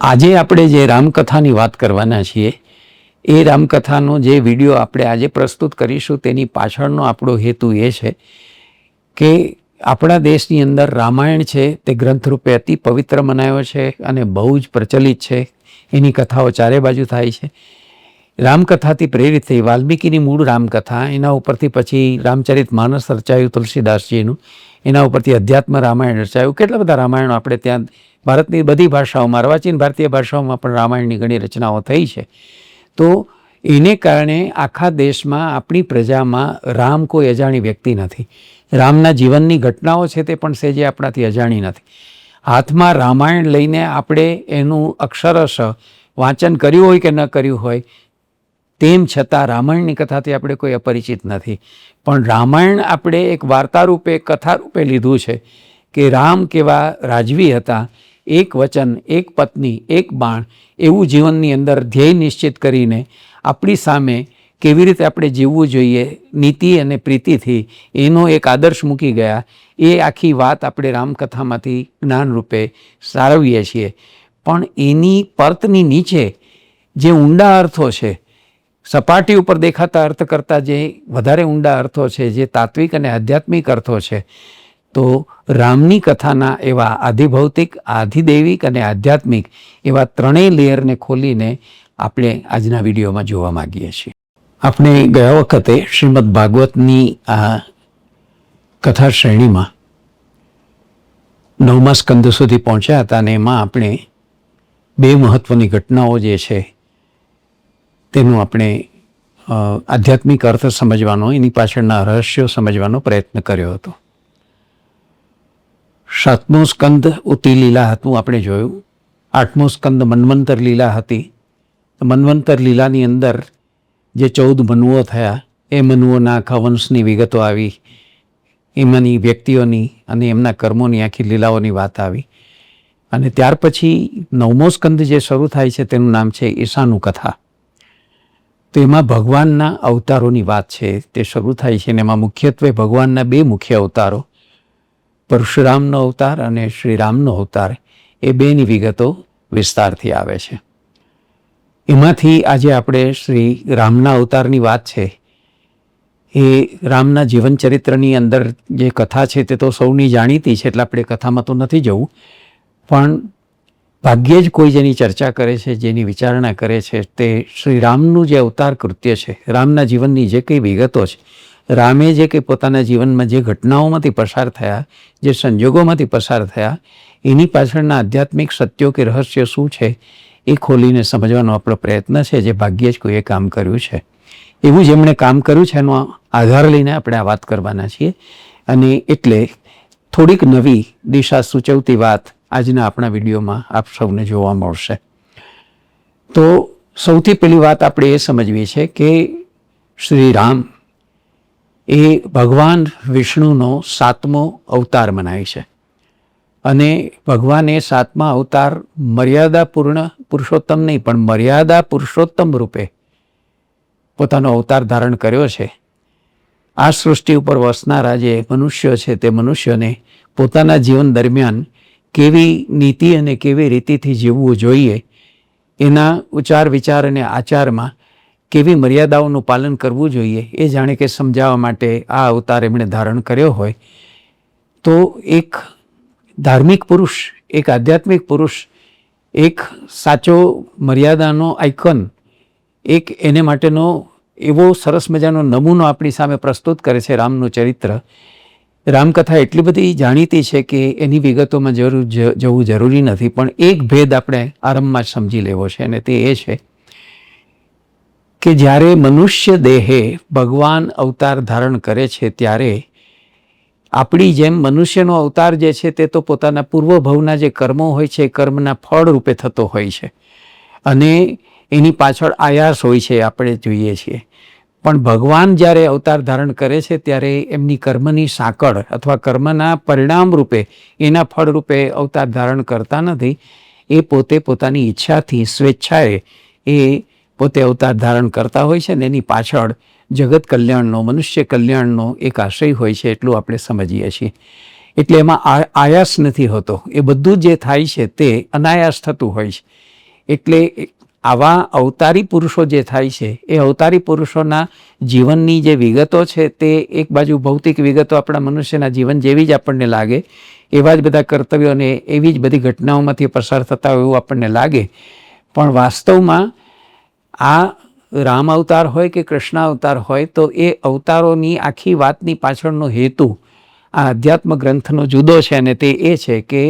આજે આપણે જે રામકથાની વાત કરવાના છીએ એ રામકથાનો જે વિડીયો આપણે આજે પ્રસ્તુત કરીશું તેની પાછળનો આપણો હેતુ એ છે કે આપણા દેશની અંદર રામાયણ છે તે ગ્રંથ રૂપે અતિ પવિત્ર મનાયો છે અને બહુ જ પ્રચલિત છે. એની કથાઓ ચારે બાજુ થાય છે. રામકથાથી પ્રેરિત થઈ વાલ્મીકીની મૂળ રામકથા, એના ઉપરથી પછી રામચરિત માનસ રચાયું તુલસીદાસજીનું, એના ઉપરથી અધ્યાત્મ રામાયણ રચાયું. કેટલા બધા રામાયણો આપણે ત્યાં ભારતની બધી ભાષાઓમાં, અર્વાચીન ભારતીય ભાષાઓમાં પણ રામાયણની ઘણી રચનાઓ થઈ છે. તો એને કારણે આખા દેશમાં આપણી પ્રજામાં રામ કોઈ અજાણી વ્યક્તિ નથી. રામના જીવનની ઘટનાઓ છે તે પણ સહેજે આપણાથી અજાણી નથી. હાથમાં રામાયણ લઈને આપણે એનું અક્ષરશ વાંચન કર્યું હોય કે ન કર્યું હોય, તેમ છતાં રામાયણની કથાથી આપણે કોઈ અપરિચિત નથી. પણ રામાયણ આપણે એક વાર્તા રૂપે, કથા રૂપે લીધું છે કે રામ કેવા રાજવી હતા, એક વચન, એક પત્ની, એક બાણ, એવું જીવનની અંદર ધ્યેય નિશ્ચિત કરીને આપણી સામે કેવી રીતે આપણે જીવવું જોઈએ નીતિ અને પ્રીતિથી, એનો એક આદર્શ મૂકી ગયા. એ આખી વાત આપણે રામકથામાંથી જ્ઞાન રૂપે સારવીએ છીએ. પણ એની પર્તની નીચે જે ઊંડા અર્થો છે, સપાટી ઉપર દેખાતા અર્થ કરતાં જે વધારે ઊંડા અર્થો છે, જે તાત્વિક અને આધ્યાત્મિક અર્થો છે, તો રામની કથાના એવા આધિભૌતિક, આધિદૈવિક અને આધ્યાત્મિક એવા ત્રણેય લેયરને ખોલીને આપણે આજના વિડીયોમાં જોવા માગીએ છીએ. આપણે ગયા વખતે શ્રીમદ ભાગવતની આ કથા શ્રેણીમાં 9મા સ્કંદ સુધી પહોંચ્યા હતા અને એમાં આપણે બે મહત્ત્વની ઘટનાઓ જે છે તેનું આપણે આધ્યાત્મિક અર્થ સમજવાનો, એની પાછળના રહસ્યો સમજવાનો પ્રયત્ન કર્યો હતો. 7મો સ્કંદ ઉતી લીલા હતું આપણે જોયું. 8મો સ્કંદ મન્વંતર લીલા હતી. મન્વંતર લીલાની અંદર જે 14 મનુઓ થયા, એ મનુઓના આખા વંશની વિગતો આવી, એમાંની વ્યક્તિઓની અને એમના કર્મોની આખી લીલાઓની વાત આવી. અને ત્યાર પછી 9મો સ્કંદ જે શરૂ થાય છે તેનું નામ છે ઈશાનું કથા. તો એમાં ભગવાનના અવતારોની વાત છે તે શરૂ થાય છે. અને એમાં મુખ્યત્વે ભગવાનના બે મુખ્ય અવતારો, પરશુરામનો અવતાર અને શ્રીરામનો અવતાર, એ બેની વિગતો વિસ્તારથી આવે છે. એમાંથી આજે આપણે શ્રી રામના અવતારની વાત છે, એ રામના જીવનચરિત્રની અંદર જે કથા છે તે તો સૌની જાણીતી છે, એટલે આપણે કથામાં તો નથી જવું. પણ ભાગ્યે જ કોઈ જેની ચર્ચા કરે છે, જેની વિચારણા કરે છે, તે શ્રીરામનું જે અવતાર કૃત્ય છે, રામના જીવનની જે કંઈ વિગતો છે, રામે જે કંઈ પોતાના જીવનમાં જે ઘટનાઓમાંથી પસાર થયા, જે સંજોગોમાંથી પસાર થયા, એની પાછળના આધ્યાત્મિક સત્યો કે રહસ્ય શું છે એ ખોલીને સમજવાનો આપણો પ્રયત્ન છે, જે ભાગ્યે જ કોઈએ કામ કર્યું છે. એવું જેમણે કામ કર્યું છે એનો આધાર લઈને આપણે આ વાત કરવાના છીએ. અને એટલે થોડીક નવી દિશા સૂચવતી વાત આજના આપણા વિડીયોમાં આપ સૌને જોવા મળશે. તો સૌથી પહેલી વાત આપણે એ સમજવી છે કે શ્રી રામ એ ભગવાન વિષ્ણુનો 7મો અવતાર મનાય છે. અને ભગવાન એ 7મા અવતાર મર્યાદાપૂર્ણ પુરુષોત્તમ નહીં, પણ મર્યાદા પુરુષોત્તમ રૂપે પોતાનો અવતાર ધારણ કર્યો છે. આ સૃષ્ટિ ઉપર વસનારા જે મનુષ્યો છે તે મનુષ્યોને પોતાના જીવન દરમિયાન કેવી નીતિ અને કેવી રીતિથી જીવવું જોઈએ, એના ઉચ્ચાર, વિચાર અને આચારમાં કેવી મર્યાદાઓનું પાલન કરવું જોઈએ, એ જાણે કે સમજાવવા માટે આ અવતાર એમણે ધારણ કર્યો હોય. તો એક ધાર્મિક પુરુષ, એક આધ્યાત્મિક પુરુષ, એક સાચો મર્યાદાનો આઇકન, એક એને માટેનો એવો સરસ મજાનો નમૂનો આપણી સામે પ્રસ્તુત કરે છે રામનું ચરિત્ર. રામકથા એટલી બધી જાણીતી છે કે એની વિગતોમાં જવું જરૂરી નથી. પણ એક ભેદ આપણે આરંભમાં જ સમજી લેવો છે, અને તે એ છે કે જ્યારે મનુષ્ય દેહે ભગવાન અવતાર ધારણ કરે છે ત્યારે આપણી જેમ મનુષ્યનો અવતાર જે છે તે તો પોતાના પૂર્વભવના જે કર્મો હોય છે એ કર્મના ફળ રૂપે થતો હોય છે, અને એની પાછળ આયાસ હોય છે, આપણે જોઈએ છીએ. પણ ભગવાન જ્યારે અવતાર ધારણ કરે છે ત્યારે એમની કર્મની સાંકળ અથવા કર્મના પરિણામ રૂપે, એના ફળ રૂપે અવતાર ધારણ કરતા નથી. એ પોતે પોતાની ઈચ્છાથી, સ્વેચ્છાએ એ પોતે અવતાર ધારણ કરતા હોય છે, અને એની પાછળ જગત કલ્યાણનો, મનુષ્ય કલ્યાણનો એક આશય હોય છે, એટલું આપણે સમજીએ છીએ. એટલે એમાં આયાસ નથી હોતો. એ બધું જે થાય છે તે અનાયાસ થતું હોય છે. એટલે આવા અવતારી પુરુષો જે થાય છે એ અવતારી પુરુષોના જીવનની જે વિગતો છે તે એક બાજુ ભૌતિક વિગતો આપણા મનુષ્યના જીવન જેવી જ આપણને લાગે, એવા જ બધા કર્તવ્યોને એવી જ બધી ઘટનાઓમાંથી પસાર થતા હોય એવું આપણને લાગે. પણ વાસ્તવમાં આ રામ અવતાર હોય કે કૃષ્ણ અવતાર હોય તો એ અવતારોની આખી વાતની પાછળનો હેતુ આ અધ્યાત્મ ગ્રંથનો જુદો છે, અને તે એ છે કે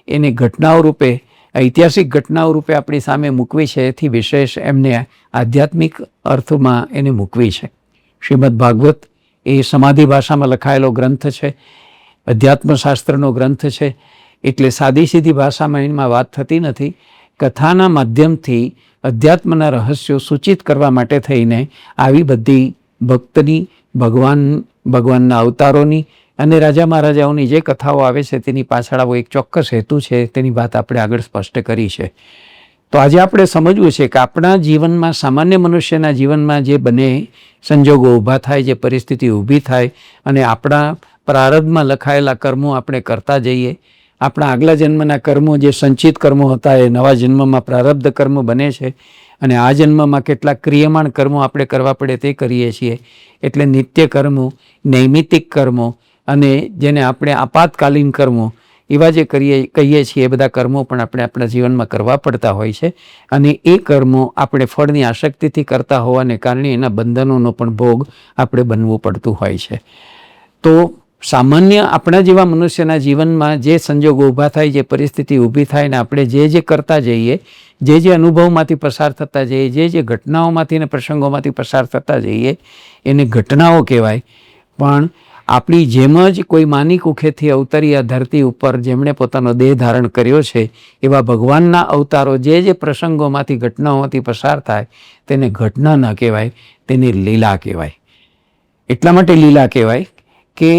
એને ઘટનાઓ રૂપે, ઐતિહાસિક ઘટનાઓ રૂપે આપણી સામે મૂકવી છે. એથી વિશેષ એમને આધ્યાત્મિક અર્થમાં એને મૂકવી છે. શ્રીમદ ભાગવત એ સમાધિ ભાષામાં લખાયેલો ગ્રંથ છે, અધ્યાત્મશાસ્ત્રનો ગ્રંથ છે. એટલે સાદી સીધી ભાષામાં એમાં વાત થતી નથી. કથાના માધ્યમથી અધ્યાત્મના રહસ્યો સૂચિત કરવા માટે થઈને આવી બધી ભક્તની, ભગવાનના અવતારોની અને રાજા મહારાજાઓની જે કથાઓ આવે છે તેની પાછળ આવો એક ચોક્કસ હેતુ છે, તેની વાત આપણે આગળ સ્પષ્ટ કરી છે. તો આજે આપણે સમજવું છે કે આપણા જીવનમાં, સામાન્ય મનુષ્યના જીવનમાં જે બને સંજોગો ઊભા થાય, જે પરિસ્થિતિ ઊભી થાય અને આપણા પ્રારબ્ધમાં લખાયેલા કર્મો આપણે કરતા જઈએ, આપણા આગલા જન્મના કર્મો, જે સંચિત કર્મો હતા એ નવા જન્મમાં પ્રારબ્ધ કર્મ બને છે, અને આ જન્મમાં કેટલાક ક્રિયમાણ કર્મો આપણે કરવા પડે તે કરીએ છીએ. એટલે નિત્ય કર્મો, નૈમિતિક કર્મો અને જેને આપણે આપાતકાલીન કર્મો એવા જે કહીએ છીએ, એ બધા કર્મો પણ આપણે આપણા જીવનમાં કરવા પડતા હોય છે. અને એ કર્મો આપણે ફળની આસક્તિથી કરતા હોવાને કારણે એના બંધનોનો પણ ભોગ આપણે બનવું પડતું હોય છે. તો સામાન્ય આપણા જેવા મનુષ્યના જીવનમાં જે સંજોગો ઊભા થાય, જે પરિસ્થિતિ ઊભી થાય ને આપણે જે કરતા જઈએ, જે અનુભવમાંથી પસાર થતા જઈએ, જે ઘટનાઓમાંથી અને પ્રસંગોમાંથી પસાર થતા જઈએ એને ઘટનાઓ કહેવાય. પણ આપણી જેમ જ કોઈ માની કુખેથી અવતરી આ ધરતી ઉપર જેમણે પોતાનો દેહ ધારણ કર્યો છે, એવા ભગવાનના અવતારો જે પ્રસંગોમાંથી, ઘટનાઓમાંથી પસાર થાય તેને ઘટના ન કહેવાય, તેને લીલા કહેવાય. એટલા માટે લીલા કહેવાય કે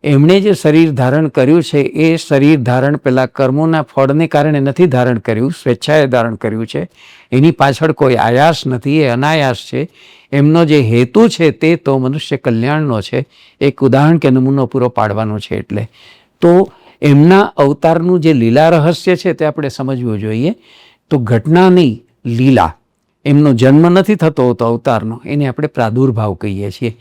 એમણે જે શરીર ધારણ કર્યું છે એ શરીર ધારણ પેલા કર્મોના ફળને કારણે નથી ધારણ કર્યું, સ્વેચ્છાએ ધારણ કર્યું છે. એની પાછળ કોઈ આયાસ નથી, એ અનાયાસ છે. એમનો જે હેતુ છે તે તો મનુષ્ય કલ્યાણનો છે. એક ઉદાહરણ કે નમૂનો પૂરો પાડવાનો છે. એટલે તો એમના અવતારનું જે લીલા રહસ્ય છે તે આપણે સમજવું જોઈએ. તો ઘટના નહીં, લીલા. એમનો જન્મ નથી થતો હોતો અવતારનો, એને આપણે પ્રાદુર્ભાવ કહીએ છીએ.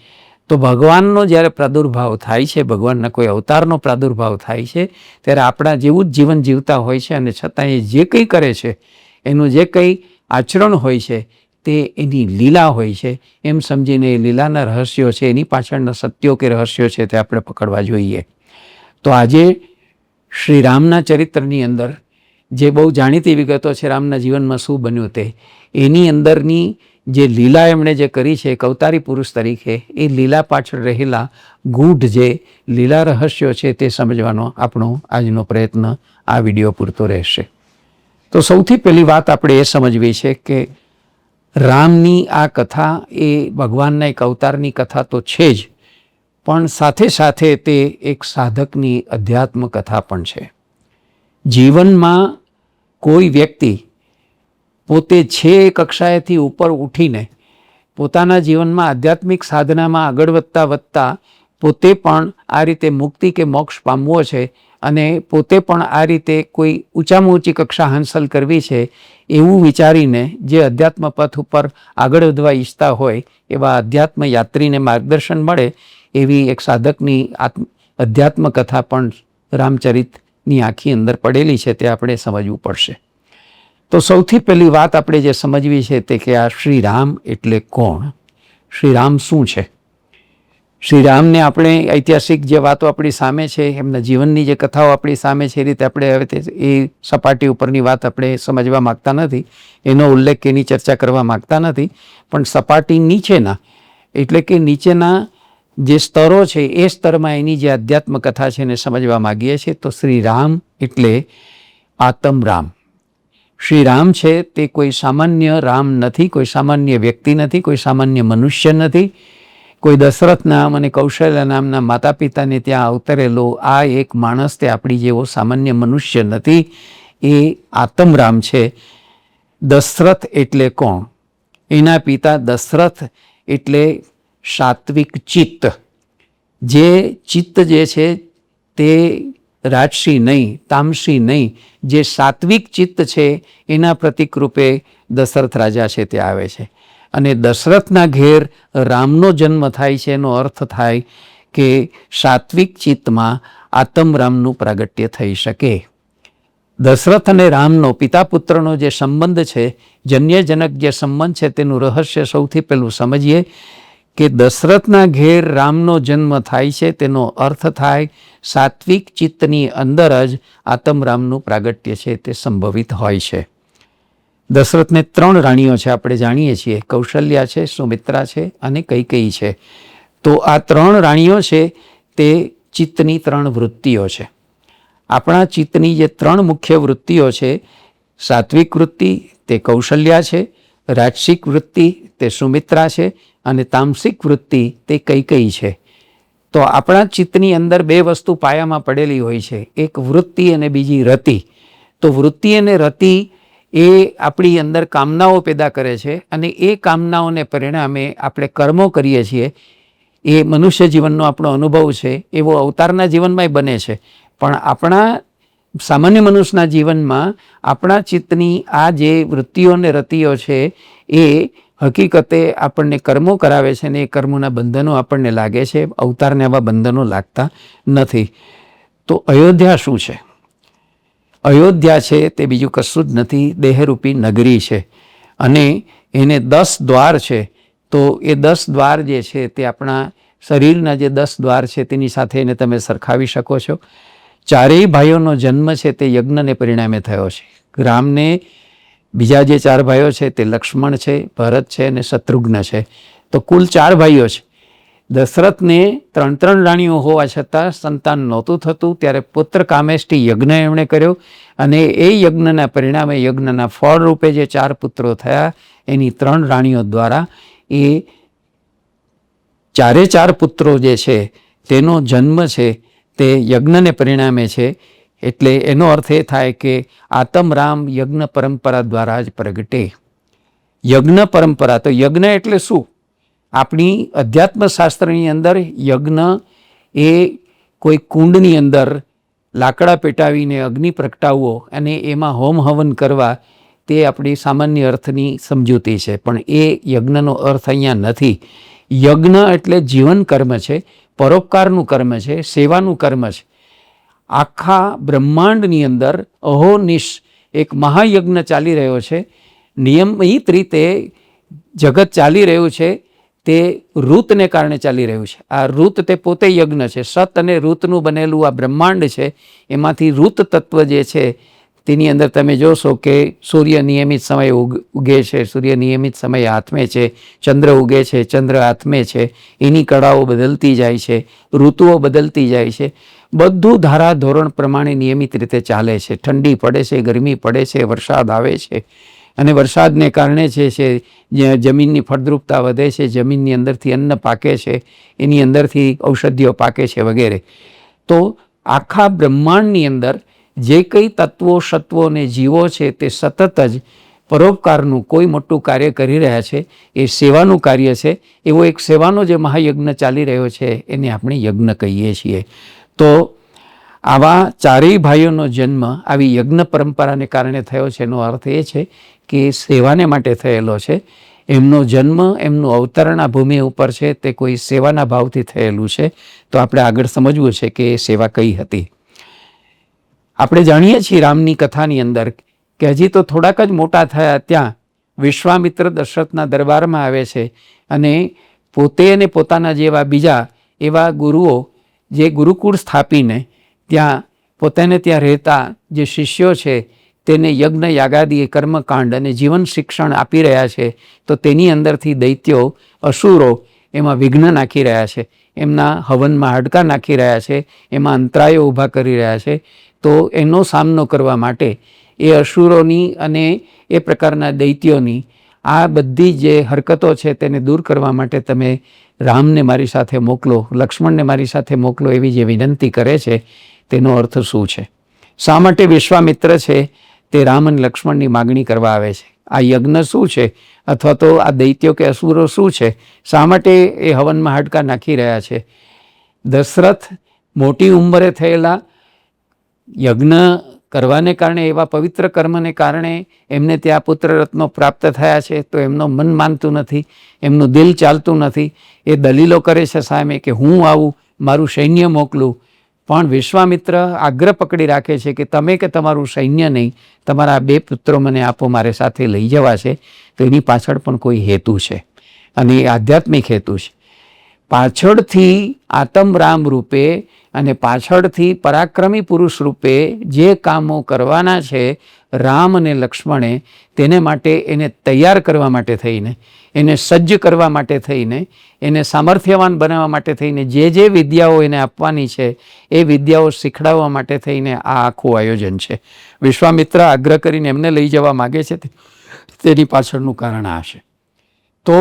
તો ભગવાનનો જ્યારે પ્રાદુર્ભાવ થાય છે, ભગવાનના કોઈ અવતારનો પ્રાદુર્ભાવ થાય છે, ત્યારે આપણા જેવું જ જીવન જીવતા હોય છે, અને છતાં એ જે કંઈ કરે છે, એનું જે કંઈ આચરણ હોય છે તે એની લીલા હોય છે. એમ સમજીને એ લીલાના રહસ્યો છે, એની પાછળના સત્યો કે રહસ્યો છે તે આપણે પકડવા જોઈએ. તો આજે શ્રી રામના ચરિત્રની અંદર જે બહુ જાણીતી વિગતો છે, રામના જીવનમાં શું બન્યું તે, એની અંદરની જે લીલા એમણે જે કરી છે એક અવતારી પુરુષ તરીકે, એ લીલા પાછળ રહેલા ગૂઢ જે લીલા રહસ્યો છે તે સમજવાનો આપણો આજનો પ્રયત્ન આ વિડીયો પૂરતો રહેશે. તો સૌથી પહેલી વાત આપણે એ સમજવી છે કે રામની આ કથા એ ભગવાનના એક અવતારની કથા તો છે જ, પણ સાથે સાથે તે એક સાધકની અધ્યાત્મ કથા પણ છે. જીવનમાં કોઈ વ્યક્તિ પોતે છે એ કક્ષાએથી ઉપર ઉઠીને પોતાના જીવનમાં આધ્યાત્મિક સાધનામાં આગળ વધતા પોતે પણ આ રીતે મુક્તિ કે મોક્ષ પામવો છે, અને પોતે પણ આ રીતે કોઈ ઊંચામાં ઊંચી કક્ષા હાંસલ કરવી છે એવું વિચારીને જે અધ્યાત્મ પથ ઉપર આગળ વધવા ઈચ્છતા હોય એવા અધ્યાત્મ યાત્રીને માર્ગદર્શન મળે એવી એક સાધકની અધ્યાત્મ કથા પણ રામચરિતની આખી અંદર પડેલી છે. તે આપણે સમજવું પડશે. તો સૌથી પહેલી વાત આપણે જે સમજવી છે તે કે આ શ્રી રામ એટલે કોણ? શ્રી રામ શું છે? શ્રી રામને આપણે ઐતિહાસિક જે વાતો આપણી સામે છે, એમના જીવનની જે કથાઓ આપણી સામે છે, એ રીતે આપણે હવે એ સપાટી ઉપરની વાત આપણે સમજવા માગતા નથી, એનો ઉલ્લેખ, એની ચર્ચા કરવા માગતા નથી. પણ સપાટી નીચેના, એટલે કે નીચેના જે સ્તરો છે એ સ્તરમાં એની જે અધ્યાત્મ કથા છે એને સમજવા માગીએ છીએ. તો શ્રી રામ એટલે આતમ રામ. શ્રી રામ છે તે કોઈ સામાન્ય રામ નથી, કોઈ સામાન્ય વ્યક્તિ નથી, કોઈ સામાન્ય મનુષ્ય નથી. કોઈ દશરથ નામ અને કૌશલ્ય નામના માતા પિતાને ત્યાં અવતરેલો આ એક માણસ તે આપણી જેવો સામાન્ય મનુષ્ય નથી. એ આતમ રામ છે. દશરથ એટલે કોણ? એના પિતા દશરથ એટલે સાત્વિક ચિત્ત. જે ચિત્ત જે છે તે રાજસી નહીં, તામસી નહીં, જે સાત્વિક ચિત્ત છે એના પ્રતિક રૂપે દશરથ રાજા છે તે આવે છે. અને દશરથના ઘેર રામનો જન્મ થાય છે એનો અર્થ થાય કે સાત્વિક ચિત્તમાં આત્મરામનું પ્રાગટ્ય થઈ શકે. દશરથ અને રામનો પિતા પુત્રનો જે સંબંધ છે, જન્યજનક જે સંબંધ છે, તેનું રહસ્ય સૌથી પહેલું સમજીએ કે દશરથના ઘેર રામનો જન્મ થાય છે તેનો અર્થ થાય સાત્વિક ચિત્તની અંદર જ આત્મરામનું પ્રાગટ્ય છે તે સંભવિત હોય છે. દશરથને 3 રાણીઓ છે, આપણે જાણીએ છીએ, કૌશલ્યા છે, સુમિત્રા છે અને કૈકેયી છે. તો આ 3 રાણીઓ છે તે ચિત્તની 3 વૃત્તિઓ છે. આપણા ચિત્તની જે 3 મુખ્ય વૃત્તિઓ છે, સાત્વિક વૃત્તિ તે કૌશલ્યા છે, રાજસિક વૃત્તિ તે સુમિત્રા છે અને તામસિક વૃત્તિ તે કૈકેયી છે. તો આપણા ચિત્તની અંદર 2 વસ્તુ પાયામાં પડેલી હોય છે, એક વૃત્તિ અને બીજી રતિ. તો વૃત્તિ અને રતિ એ આપણી અંદર કામનાઓ પેદા કરે છે અને એ કામનાઓને પરિણામે આપણે કર્મો કરીએ છીએ. એ મનુષ્ય જીવનનો આપણો અનુભવ છે, એવો અવતારના જીવનમાંય બને છે. પણ આપણા સામાન્ય મનુષ્યના જીવનમાં આપણા ચિત્તની આ જે વૃત્તિઓ અને રતિઓ છે એ હકીકતે આપણને કર્મો કરાવે છે ને એ કર્મોના બંધનો આપણને લાગે છે. અવતારને આવા બંધનો લાગતા નથી. તો અયોધ્યા શું છે? અયોધ્યા છે તે બીજું કશું જ નથી, દેહરૂપી નગરી છે અને એને 10 દ્વાર છે. તો એ 10 દ્વાર જે છે તે આપણા શરીરના જે 10 દ્વાર છે તેની સાથે એને તમે સરખાવી શકો છો. 4 ભાઈઓનો જન્મ છે તે યજ્ઞને પરિણામે થયો છે. રામને બીજા જે 4 ભાઈઓ છે તે લક્ષ્મણ છે, ભરત છે અને શત્રુઘ્ન છે. તો કુલ 4 ભાઈઓ છે. દશરથને 3 રાણીઓ હોવા છતાં સંતાન નહોતું થતું, ત્યારે પુત્ર કામેષ્ટિ યજ્ઞ એમણે કર્યો અને એ યજ્ઞના પરિણામે, યજ્ઞના ફળ રૂપે જે 4 પુત્રો થયા એની 3 રાણીઓ દ્વારા એ 4 પુત્રો જે છે તેનો જન્મ છે તે યજ્ઞને પરિણામે છે. એટલે એનો અર્થ એ થાય કે આત્મરામ યજ્ઞ પરંપરા દ્વારા જ પ્રગટે. યજ્ઞ પરંપરા, તો યજ્ઞ એટલે શું? આપણી અધ્યાત્મશાસ્ત્રની અંદર યજ્ઞ એ કોઈ કુંડની અંદર લાકડા પેટાવીને અગ્નિ પ્રગટાવવો અને એમાં હોમ હવન કરવા, તે આપણી સામાન્ય અર્થની સમજૂતી છે. પણ એ યજ્ઞનો અર્થ અહીંયા નથી. યજ્ઞ એટલે જીવન કર્મ છે, પરોપકારનું કર્મ છે, સેવાનું કર્મ છે. આખા બ્રહ્માંડની અંદર અહોનિશ એક મહાયજ્ઞ ચાલી રહ્યો છે. નિયમિત રીતે જગત ચાલી રહ્યું છે તે ઋતને કારણે ચાલી રહ્યું છે. આ ઋત તે પોતે યજ્ઞ છે. સત અને ઋતનું બનેલું આ બ્રહ્માંડ છે. એમાંથી ઋત તત્વ જે છે તેની અંદર તમે જોશો કે સૂર્ય નિયમિત સમયે ઉગે છે, સૂર્ય નિયમિત સમયે આથમે છે, ચંદ્ર ઉગે છે, ચંદ્ર આથમે છે, એની કળાઓ બદલતી જાય છે, ઋતુઓ બદલતી જાય છે. બધું ધારા ધોરણ પ્રમાણે નિયમિત રીતે ચાલે છે. ઠંડી પડે છે, ગરમી પડે છે, વરસાદ આવે છે અને વરસાદને કારણે છે જમીનની ફળદ્રુપતા વધે છે, જમીનની અંદરથી અન્ન પાકે છે, એની અંદરથી ઔષધિઓ પાકે છે વગેરે. તો આખા બ્રહ્માંડની અંદર જે કંઈ તત્વો, સત્વો અને જીવો છે તે સતત જ પરોપકારનું કોઈ મોટું કાર્ય કરી રહ્યા છે. એ સેવાનું કાર્ય છે. એવો એક સેવાનો જે મહાયજ્ઞ ચાલી રહ્યો છે એને આપણે યજ્ઞ કહીએ છીએ. તો આવા 4 ભાઈઓનો જન્મ આવી યજ્ઞ પરંપરાને કારણે થયો છે. એનો અર્થ એ છે કે સેવાને માટે થયેલો છે. એમનો જન્મ, એમનું અવતરણ આ ભૂમિ ઉપર છે તે કોઈ સેવાના ભાવથી થયેલું છે. તો આપણે આગળ સમજવું છે કે એ સેવા કઈ હતી. આપણે જાણીએ છીએ રામની કથાની અંદર કે હજી તો થોડાક જ મોટા થયા ત્યાં વિશ્વામિત્ર દશરથના દરબારમાં આવે છે અને પોતે અને પોતાના જેવા બીજા એવા ગુરુઓ જે ગુરુકુળ સ્થાપીને ત્યાં પોતાને ત્યાં રહેતા જે શિષ્યો છે તેને યજ્ઞ, યાગાદી, કર્મકાંડ અને જીવન શિક્ષણ આપી રહ્યા છે. તો તેની અંદરથી દૈત્યો, અસુરો એમાં વિઘ્ન નાખી રહ્યા છે, એમના હવનમાં હાડકાં નાખી રહ્યા છે, એમાં અંતરાયો ઊભા કરી રહ્યા છે. તો એનો સામનો કરવા માટે એ અસુરોની અને એ પ્રકારના દૈત્યોની આ બધી જે હરકતો છે તેને દૂર કરવા માટે તમે રામને મારી સાથે મોકલો, લક્ષ્મણને મારી સાથે મોકલો, એવી જે વિનંતી કરે છે તેનો અર્થ શું છે? શા માટે વિશ્વામિત્ર છે તે રામ અને લક્ષ્મણની માગણી કરવા આવે છે? આ યજ્ઞ શું છે? અથવા તો આ દૈત્યો કે અસુરો શું છે? શા માટે એ હવનમાં હાડકાં નાખી રહ્યા છે? દશરથ મોટી ઉંમરે થયેલા યજ્ઞ કરવાને કારણે, એવા પવિત્ર કર્મને કારણે એમને ત્યાં પુત્રરત્નો પ્રાપ્ત થયા છે, તો એમનું મન માનતું નથી, એમનું દિલ ચાલતું નથી. એ દલીલો કરે છે સામે કે હું આવું, મારું સૈન્ય મોકલું. પણ વિશ્વામિત્ર આગ્રહ પકડી રાખે છે કે તમે કે તમારું સૈન્ય નહીં, તમારા 2 પુત્રો મને આપો, મારે સાથે લઈ જવા છે. તો એની પાછળ પણ કોઈ હેતુ છે, અને એ આધ્યાત્મિક હેતુ છે. પાછળથી આત્મરામ રૂપે અને પાછળથી પરાક્રમી પુરુષ રૂપે જે કામો કરવાના છે રામ અને લક્ષ્મણે, તેને માટે એને તૈયાર કરવા માટે થઈને, એને સજ્જ કરવા માટે થઈને, એને સામર્થ્યવાન બનાવવા માટે થઈને જે વિદ્યાઓ એને આપવાની છે એ વિદ્યાઓ શીખડાવવા માટે થઈને આ આખું આયોજન છે. વિશ્વામિત્ર આગ્રહ કરીને એમને લઈ જવા માગે છે, તેની પાછળનું કારણ આ છે. તો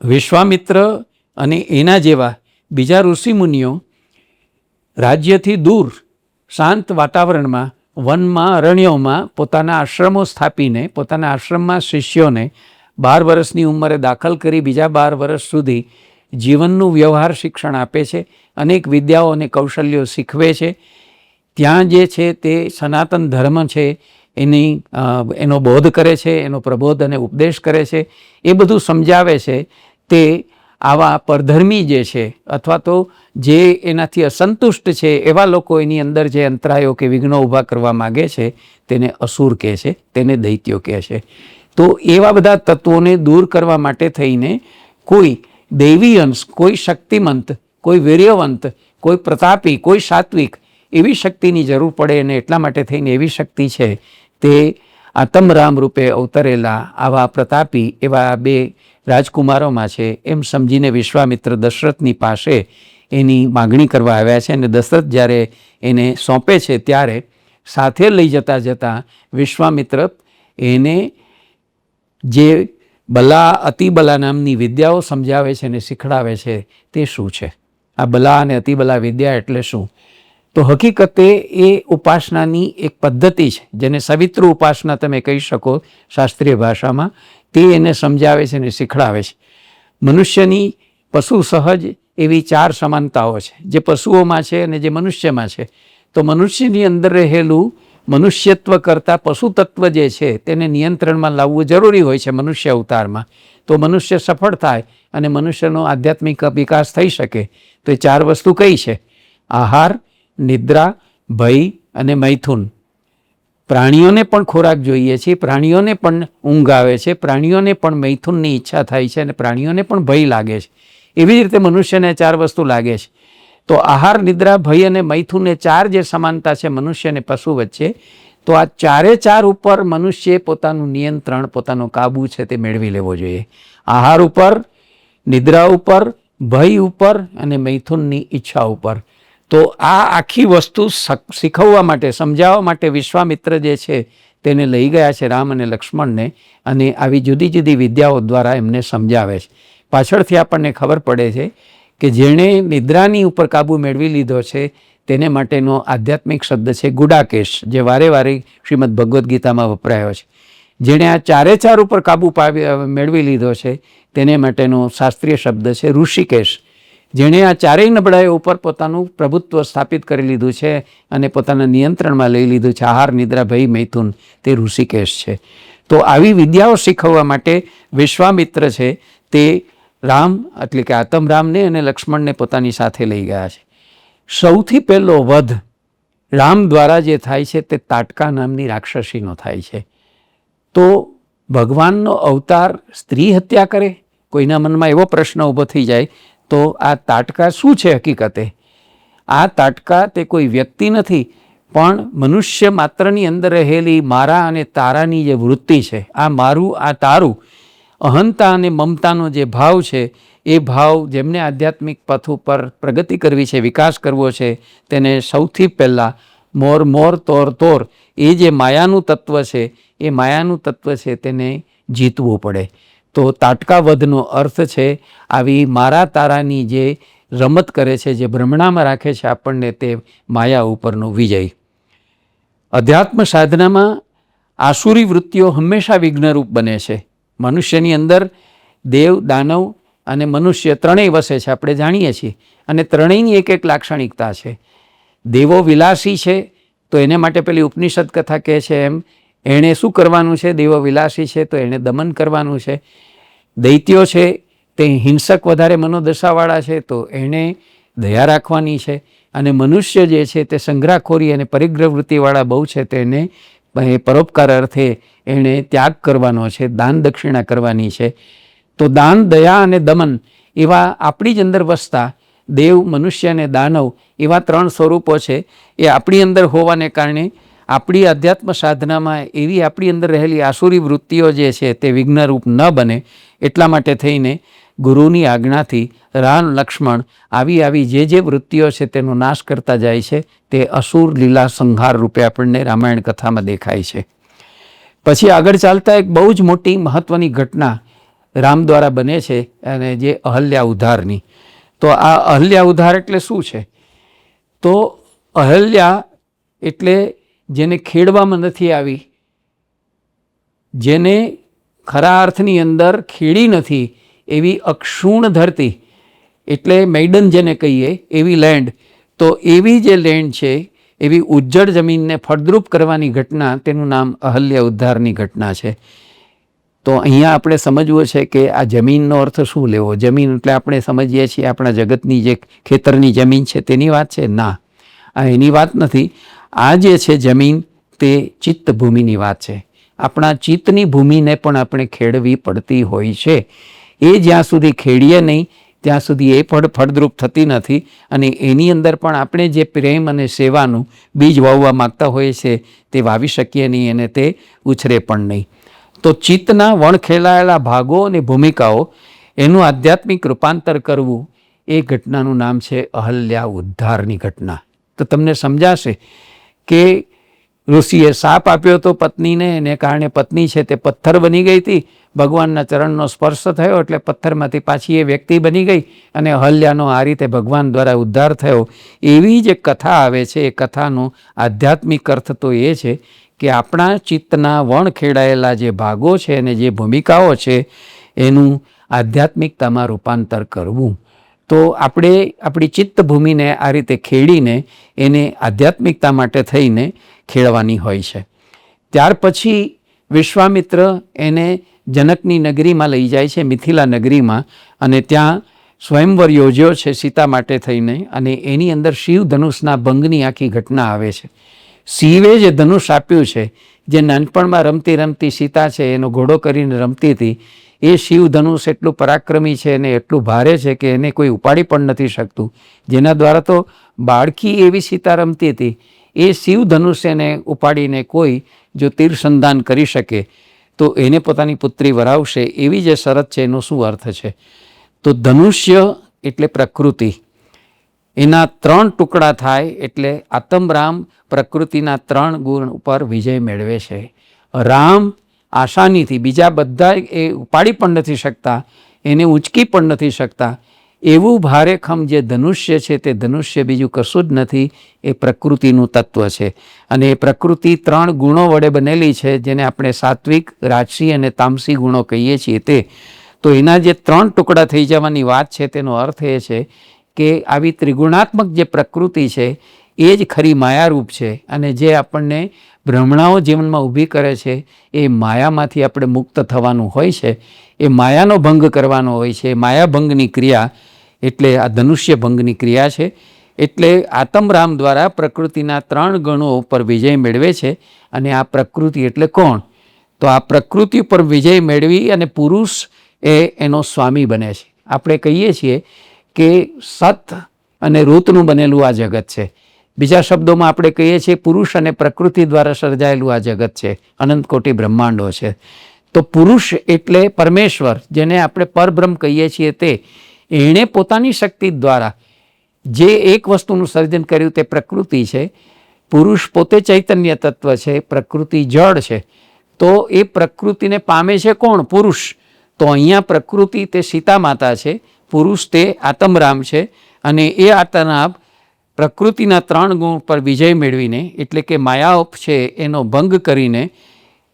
વિશ્વામિત્ર અને એના જેવા બીજા ઋષિમુનિઓ રાજ્યથી દૂર શાંત વાતાવરણમાં, વનમાં, અરણ્યોમાં પોતાના આશ્રમો સ્થાપીને, પોતાના આશ્રમમાં શિષ્યોને 12 વર્ષની ઉંમરે દાખલ કરી બીજા 12 વર્ષ સુધી જીવનનું વ્યવહાર શિક્ષણ આપે છે. અનેક વિદ્યાઓ અને કૌશલ્યો શીખવે છે. ત્યાં જે છે તે સનાતન ધર્મ છે એનો બોધ કરે છે, એનો પ્રબોધ અને ઉપદેશ કરે છે. એ બધું સમજાવે છે. તે આવા પરધર્મી જે છે, અથવા તો જે એનાથી અસંતુષ્ટ છે, એવા લોકો એની અંદર જે અંતરાયો કે વિઘ્નો ઊભા કરવા માગે છે, તેને અસુર કહે છે, તેને દૈત્યો કહે છે. તો એવા બધા તત્વોને દૂર કરવા માટે થઈને કોઈ દૈવી અંશ, કોઈ શક્તિમંત, કોઈ વીર્યવંત, કોઈ પ્રતાપી, કોઈ સાત્વિક, એવી શક્તિની જરૂર પડે. અને એટલા માટે થઈને એવી શક્તિ છે તે આત્મરામ રૂપે અવતરેલા આવા પ્રતાપી એવા 2 રાજકુમારોમાં છે, એમ સમજીને વિશ્વામિત્ર દશરથની પાસે એની માગણી કરવા આવ્યા છે. અને દશરથ જ્યારે એને સોંપે છે ત્યારે સાથે લઈ જતાં વિશ્વામિત્ર એને જે બલા અતિબલા નામની વિદ્યાઓ સમજાવે છે અને શીખડાવે છે તે શું છે. આ બલા અને અતિબલા વિદ્યા એટલે શું? તો હકીકતે એ ઉપાસનાની એક પદ્ધતિ છે, જેને સવિત્ર ઉપાસના તમે કહી શકો શાસ્ત્રીય ભાષામાં. તે એને સમજાવે છે અને શીખડાવે છે. મનુષ્યની પશુ સહજ એવી 4 સમાનતાઓ છે, જે પશુઓમાં છે અને જે મનુષ્યમાં છે. તો મનુષ્યની અંદર રહેલું મનુષ્યત્વ કરતાં પશુ તત્વ જે છે તેને નિયંત્રણમાં લાવવું જરૂરી હોય છે મનુષ્ય અવતારમાં. તો મનુષ્ય સફળ થાય અને મનુષ્યનો આધ્યાત્મિક વિકાસ થઈ શકે. તો એ 4 વસ્તુ કઈ છે? આહાર, નિદ્રા, ભય અને મૈથુન. પ્રાણીઓને પણ ખોરાક જોઈએ છે, પ્રાણીઓને પણ ઊંઘ આવે છે, પ્રાણીઓને પણ મૈથુનની ઈચ્છા થાય છે, અને પ્રાણીઓને પણ ભય લાગે છે. એવી જ રીતે મનુષ્યને 4 વસ્તુ લાગે છે. તો આહાર, નિદ્રા, ભય અને મૈથુન એ 4 જે સમાનતા છે મનુષ્ય અને પશુ વચ્ચે, તો આ 4 ઉપર મનુષ્યએ પોતાનું નિયંત્રણ, પોતાનો કાબુ છે તે મેળવી લેવો જોઈએ. આહાર ઉપર, નિદ્રા ઉપર, ભય ઉપર અને મૈથુનની ઈચ્છા ઉપર. તો આ આખી વસ્તુ શીખવવા માટે, સમજાવવા માટે વિશ્વામિત્ર જે છે તેને લઈ ગયા છે રામ અને લક્ષ્મણને, અને આવી જુદી જુદી વિદ્યાઓ દ્વારા એમને સમજાવે છે. પાછળથી આપણને ખબર પડે છે કે જેણે નિદ્રાની ઉપર કાબુ મેળવી લીધો છે તેને માટેનો આધ્યાત્મિક શબ્દ છે ગુડાકેશ, જે વારે વારે શ્રીમદ ભગવદ્ ગીતામાં વપરાયો છે. જેણે આ 4 ઉપર કાબુ મેળવી લીધો છે તેને માટેનો શાસ્ત્રીય શબ્દ છે ઋષિકેશ. જેણે આ 4 નબળાઈઓ ઉપર પોતાનું પ્રભુત્વ સ્થાપિત કરી લીધું છે અને પોતાના નિયંત્રણમાં લઈ લીધું છે, આહાર, નિદ્રા, ભય, મૈથુન, તે ઋષિકેશ છે. તો આવી વિદ્યાઓ શીખવવા માટે વિશ્વામિત્ર છે તે રામ એટલે કે આત્મરામને અને લક્ષ્મણને પોતાની સાથે લઈ ગયા છે. સૌથી પહેલો વધ રામ દ્વારા જે થાય છે તે તાટકા નામની રાક્ષસીનો થાય છે. તો ભગવાનનો અવતાર સ્ત્રી હત્યા કરે? કોઈના મનમાં એવો પ્રશ્ન ઊભો થઈ જાય. તો આ તાટકા શું છે? હકીકતે આ તાટકા તે કોઈ વ્યક્તિ નથી, પણ મનુષ્ય માત્રની અંદર રહેલી મારા અને તારાની જે વૃત્તિ છે, આ મારું, આ તારું, અહંતા અને મમતાનો જે ભાવ છે, એ ભાવ જેમને આધ્યાત્મિક પથ ઉપર પ્રગતિ કરવી છે, વિકાસ કરવો છે, તેને સૌથી પહેલાં મોર મોર તોર તોર, એ જે માયાનું તત્વ છે, એ માયાનું તત્વ છે તેને જીતવું પડે. તો તાટકા વધનો અર્થ છે આવી મારા તારાની જે રમત કરે છે, જે ભ્રમણામાં રાખે છે આપણને, તે માયા ઉપરનો વિજય. અધ્યાત્મ સાધનામાં આસુરી વૃત્તિઓ હંમેશા વિઘ્નરૂપ બને છે. મનુષ્યની અંદર દેવ, દાનવ અને મનુષ્ય ત્રણેય વસે છે, આપણે જાણીએ છીએ. અને ત્રણેયની એક એક લાક્ષણિકતા છે. દેવો વિલાસી છે તો એને માટે પેલી ઉપનિષદ કથા કહે છે એમ એણે શું કરવાનું છે? દેવો વિલાસી છે તો એણે દમન કરવાનું છે. દૈત્યો છે તે હિંસક વધારે મનોદશાવાળા છે તો એણે દયા રાખવાની છે. અને મનુષ્ય જે છે તે સંગ્રહખોરી અને પરિગ્રહ વૃત્તિવાળા બહુ છે તો એને પરોપકાર અર્થે એણે ત્યાગ કરવાનો છે, દાન દક્ષિણા કરવાની છે. તો દાન, દયા અને દમન એવા આપણી જ અંદર વસતા દેવ, મનુષ્ય અને દાનવ એવા 3 સ્વરૂપો છે. એ આપણી અંદર હોવાને કારણે આપણી અધ્યાત્મ સાધનામાં એવી આપણી અંદર રહેલી આસુરી વૃત્તિઓ જે છે તે વિઘ્નરૂપ ન બને એટલા માટે થઈને ગુરુની આજ્ઞાથી રામ, લક્ષ્મણ આવી જે વૃત્તિઓ છે તેનો નાશ કરતા જાય છે. તે અસુર લીલા સંહાર રૂપે આપણને રામાયણ કથામાં દેખાય છે. પછી આગળ ચાલતા એક બહુ જ મોટી મહત્ત્વની ઘટના રામ દ્વારા બને છે અને જે અહલ્યા ઉદ્ધારની. તો આ અહલ્યા ઉદ્ધાર એટલે શું છે? તો અહલ્યા એટલે જેને ખેડવામાં નથી આવી, જેને ખરા અર્થની અંદર ખેડી નથી એવી અક્ષુણ ધરતી એટલે મેઇડન જેને કહીએ એવી લેન્ડ. તો એવી જે લેન્ડ છે એવી ઉજ્જડ જમીનને ફળદ્રુપ કરવાની ઘટના, તેનું નામ અહલ્યા ઉદ્ધારની ઘટના છે. તો અહીંયા આપણે સમજવું છે કે આ જમીનનો અર્થ શું લેવો? જમીન એટલે આપણે સમજીએ છીએ આપણા જગતની જે ખેતરની જમીન છે તેની વાત છે? ના, આ એની વાત નથી. આ જે છે જમીન તે ચિત્ત ભૂમિની વાત છે. આપણા ચિત્તની ભૂમિને પણ આપણે ખેડવી પડતી હોય છે. એ જ્યાં સુધી ખેડીએ નહીં ત્યાં સુધી એ ફળદ્રુપ થતી નથી. અને એની અંદર પણ આપણે જે પ્રેમ અને સેવાનું બીજ વાવવા માગતા હોઈએ છીએ તે વાવી શકીએ નહીં અને તે ઉછરે પણ નહીં. તો ચિત્તના વણખેલાયેલા ભાગો અને ભૂમિકાઓ એનું આધ્યાત્મિક રૂપાંતર કરવું એ ઘટનાનું નામ છે અહલ્યા ઉદ્ધારની ઘટના. તો તમને સમજાશે કે ઋષિએ શાપ આપ્યો હતો પત્નીને, એને કારણે પત્ની છે તે પથ્થર બની ગઈ હતી. ભગવાનના ચરણનો સ્પર્શ થયો એટલે પથ્થરમાંથી પાછી એ વ્યક્તિ બની ગઈ અને અહલ્યાનો આ રીતે ભગવાન દ્વારા ઉદ્ધાર થયો. એવી જે કથા આવે છે એ કથાનો આધ્યાત્મિક અર્થ તો એ છે કે આપણા ચિત્તના વણખેડાયેલા જે ભાગો છે અને જે ભૂમિકાઓ છે એનું આધ્યાત્મિકતામાં રૂપાંતર કરવું. તો આપણે આપણી ચિત્તભૂમિને આ રીતે ખેડીને એને આધ્યાત્મિકતા માટે થઈને ખેડવાની હોય છે. ત્યાર પછી વિશ્વામિત્ર એને જનકની નગરીમાં લઈ જાય છે, મિથિલા નગરીમાં, અને ત્યાં સ્વયંવર યોજ્યો છે સીતા માટે થઈને. અને એની અંદર શિવ ધનુષના ભંગની આખી ઘટના આવે છે. શિવે જે ધનુષ આપ્યું છે, જે નાનપણમાં રમતી રમતી સીતા છે એનો ઘોડો કરીને રમતી હતી, એ શિવ ધનુષ એટલું પરાક્રમી છે અને એટલું ભારે છે કે એને કોઈ ઉપાડી પણ નથી શકતું. જેના દ્વારા તો બાળકી એવી સીતા રમતી હતી, એ શિવ ધનુષ એને ઉપાડીને કોઈ જો તીર સંધાન કરી શકે તો એને પોતાની પુત્રી વરાવશે, એવી જે શરત છે એનો શું અર્થ છે? તો ધનુષ્ય એટલે પ્રકૃતિ, એના 3 ટુકડા થાય એટલે આત્મરામ પ્રકૃતિના 3 ગુણ ઉપર વિજય મેળવે છે. રામ આસાનીથી, બીજા બધા એ ઉપાડી પણ નથી શકતા, એને ઊંચકી પણ નથી શકતા, એવું ભારેખમ જે ધનુષ્ય છે તે ધનુષ્ય બીજું કશું જ નથી, એ પ્રકૃતિનું તત્વ છે. અને એ પ્રકૃતિ 3 ગુણો વડે બનેલી છે, જેને આપણે સાત્વિક, રાજસી અને તામસી ગુણો કહીએ છીએ તે. તો એના જે 3 ટુકડા થઈ જવાની વાત છે તેનો અર્થ એ છે કે આવી ત્રિગુણાત્મક જે પ્રકૃતિ છે એ જ ખરી માયારૂપ છે. અને જે આપણને ભ્રમણાઓ જીવનમાં ઊભી કરે છે એ માયામાંથી આપણે મુક્ત થવાનું હોય છે, એ માયાનો ભંગ કરવાનો હોય છે. માયાભંગની ક્રિયા એટલે આ ધનુષ્ય ભંગની ક્રિયા છે. એટલે આત્મરામ દ્વારા પ્રકૃતિના 3 ગણો ઉપર વિજય મેળવે છે. અને આ પ્રકૃતિ એટલે કોણ? તો આ પ્રકૃતિ ઉપર વિજય મેળવી અને પુરુષ એનો સ્વામી બને છે. આપણે કહીએ છીએ કે સત અને ઋતનું બનેલું આ જગત છે. બીજા શબ્દોમાં આપણે કહીએ છીએ પુરુષ અને પ્રકૃતિ દ્વારા સર્જાયેલું આ જગત છે, અનંત કોટી બ્રહ્માંડો છે. તો પુરુષ એટલે પરમેશ્વર, જેને આપણે પરબ્રહ્મ કહીએ છીએ, તે એણે પોતાની શક્તિ દ્વારા જે એક વસ્તુનું સર્જન કર્યું તે પ્રકૃતિ છે. પુરુષ પોતે ચૈતન્ય તત્વ છે, પ્રકૃતિ જળ છે. તો એ પ્રકૃતિને પામે છે કોણ? પુરુષ. તો અહીંયા પ્રકૃતિ તે સીતા માતા છે, પુરુષ તે આત્મરામ છે. અને એ આત્મરામ પ્રકૃતિના 3 ગુણ પર વિજય મેળવીને, એટલે કે માયા છે એનો ભંગ કરીને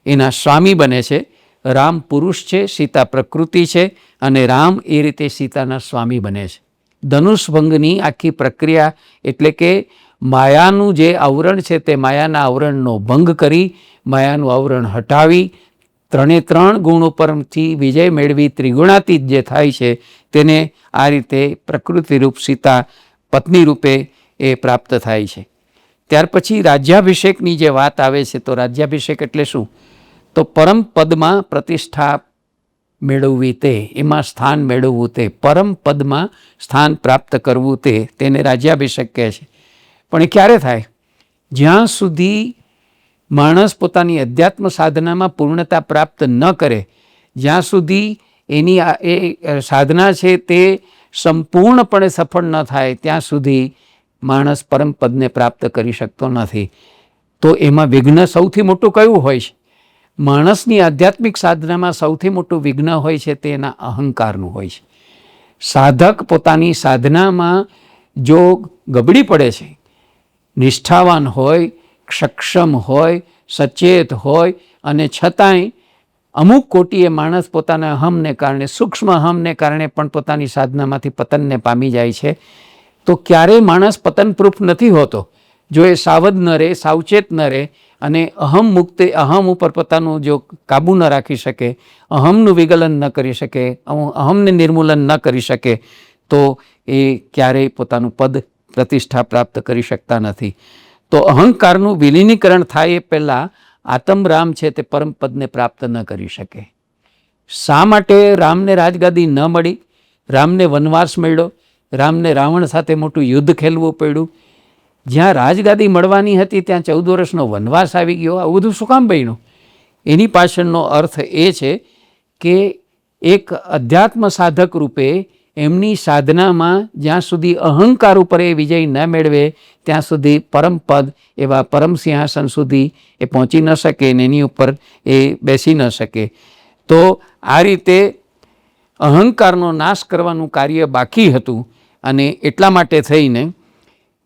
એના સ્વામી બને છે. રામ પુરુષ છે, સીતા પ્રકૃતિ છે, અને રામ એ રીતે સીતાના સ્વામી બને છે. ધનુષ ભંગની આખી પ્રક્રિયા એટલે કે માયાનું જે આવરણ છે તે માયાના આવરણનો ભંગ કરી, માયાનું આવરણ હટાવી, 3 ગુણ ઉપરથી વિજય મેળવી ત્રિગુણાતીત જે થાય છે તેને આ રીતે પ્રકૃતિરૂપ સીતા પત્ની રૂપે એ પ્રાપ્ત થાય છે. ત્યાર પછી રાજ્યાભિષેકની જે વાત આવે છે, તો રાજ્યાભિષેક એટલે શું? તો પરમ પદમાં પ્રતિષ્ઠા મેળવવી, તે એમાં સ્થાન મેળવવું, તે પરમ પદમાં સ્થાન પ્રાપ્ત કરવું, તેને રાજ્યાભિષેક કહે છે. પણ એ ક્યારે થાય? જ્યાં સુધી માણસ પોતાની અધ્યાત્મ સાધનામાં પૂર્ણતા પ્રાપ્ત ન કરે, જ્યાં સુધી એની એ સાધના છે તે સંપૂર્ણપણે સફળ ન થાય, ત્યાં સુધી માણસ પરમ પદને પ્રાપ્ત કરી શકતો નથી. તો એમાં વિઘ્ન સૌથી મોટું કયું હોય છે? માણસની આધ્યાત્મિક સાધનામાં સૌથી મોટું વિઘ્ન હોય છે તે એના અહંકારનું હોય છે. સાધક પોતાની સાધનામાં જો ગબડી પડે છે, નિષ્ઠાવાન હોય, સક્ષમ હોય, સચેત હોય, અને છતાંય અમુક કોટીએ માણસ પોતાના અહમને કારણે, સૂક્ષ્મ અહમને કારણે પણ પોતાની સાધનામાંથી પતનને પામી જાય છે. તો ક્યારેય માણસ પતનપ્રૂફ નથી હોતો જો એ સાવધ ન રહે, સાવચેત ન રહે અને અહમ ઉપર પોતાનું જો કાબૂ ન રાખી શકે, અહમનું વિગલન ન કરી શકે, અહમને નિર્મૂલન ન કરી શકે, તો એ ક્યારેય પોતાનું પદ પ્રતિષ્ઠા પ્રાપ્ત કરી શકતા નથી. તો અહંકારનું વિલીનીકરણ થાય એ પહેલાં આત્મરામ છે તે પરમ પદને પ્રાપ્ત ન કરી શકે. શા માટે રામને રાજગાદી ન મળી? રામને વનવાસ મળ્યો, રામને રાવણ સાથે મોટું યુદ્ધ ખેલવું પડ્યું. જ્યાં રાજગાદી મળવાની હતી ત્યાં 14 વર્ષનો વનવાસ આવી ગયો. આ બધું શું કામ બન્યું? એની પાછળનો અર્થ એ છે કે એક અધ્યાત્મ સાધક રૂપે એમની સાધનામાં જ્યાં સુધી અહંકાર ઉપર એ વિજય ન મેળવે ત્યાં સુધી પરમપદ એવા પરમ સિંહાસન સુધી એ પહોંચી ન શકે ને એની ઉપર એ બેસી ન શકે. તો આ રીતે અહંકારનો નાશ કરવાનું કાર્ય બાકી હતું અને એટલા માટે થઈને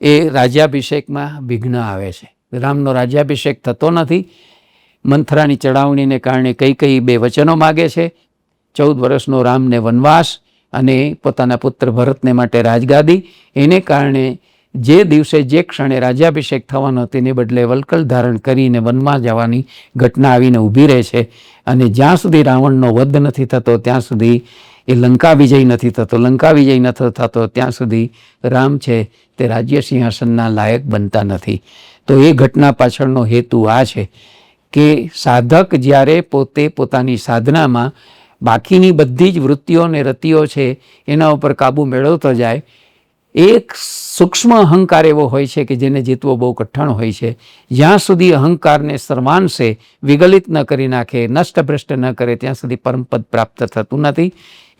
એ રાજ્યાભિષેકમાં વિઘ્ન આવે છે. રામનો રાજ્યાભિષેક થતો નથી. મંથરાની ચડાવણીને કારણે કઈ 2 વચનો માગે છે, 14 વર્ષનો રામને વનવાસ અને પોતાના પુત્ર ભરતને માટે રાજગાદી. એને કારણે જે દિવસે જે ક્ષણે રાજ્યાભિષેક થવાનો તેને બદલે વલ્કલ ધારણ કરીને વનમાં જવાની ઘટના આવીને ઊભી રહે છે. અને જ્યાં સુધી રાવણનો વધ નથી થતો ત્યાં સુધી એ લંકા વિજય નથી થતો, લંકા વિજય નથી થતો ત્યાં સુધી રામ છે તે રાજ્ય સિંહાસનના લાયક બનતા નથી. તો એ ઘટના પાછળનો હેતુ આ છે કે સાધક જ્યારે પોતે પોતાની સાધનામાં બાકીની બધી જ વૃત્તિઓ અને રતિઓ છે એના ઉપર કાબૂ મેળવતો જાય. એક સૂક્ષ્મ અહંકાર એવો હોય છે કે જેને જીતવો બહુ કઠણ હોય છે. જ્યાં સુધી અહંકારને સર્વાંશે વિગલિત ન કરી નાખે, નષ્ટભ્રષ્ટ ન કરે ત્યાં સુધી પરમપદ પ્રાપ્ત થતું નથી.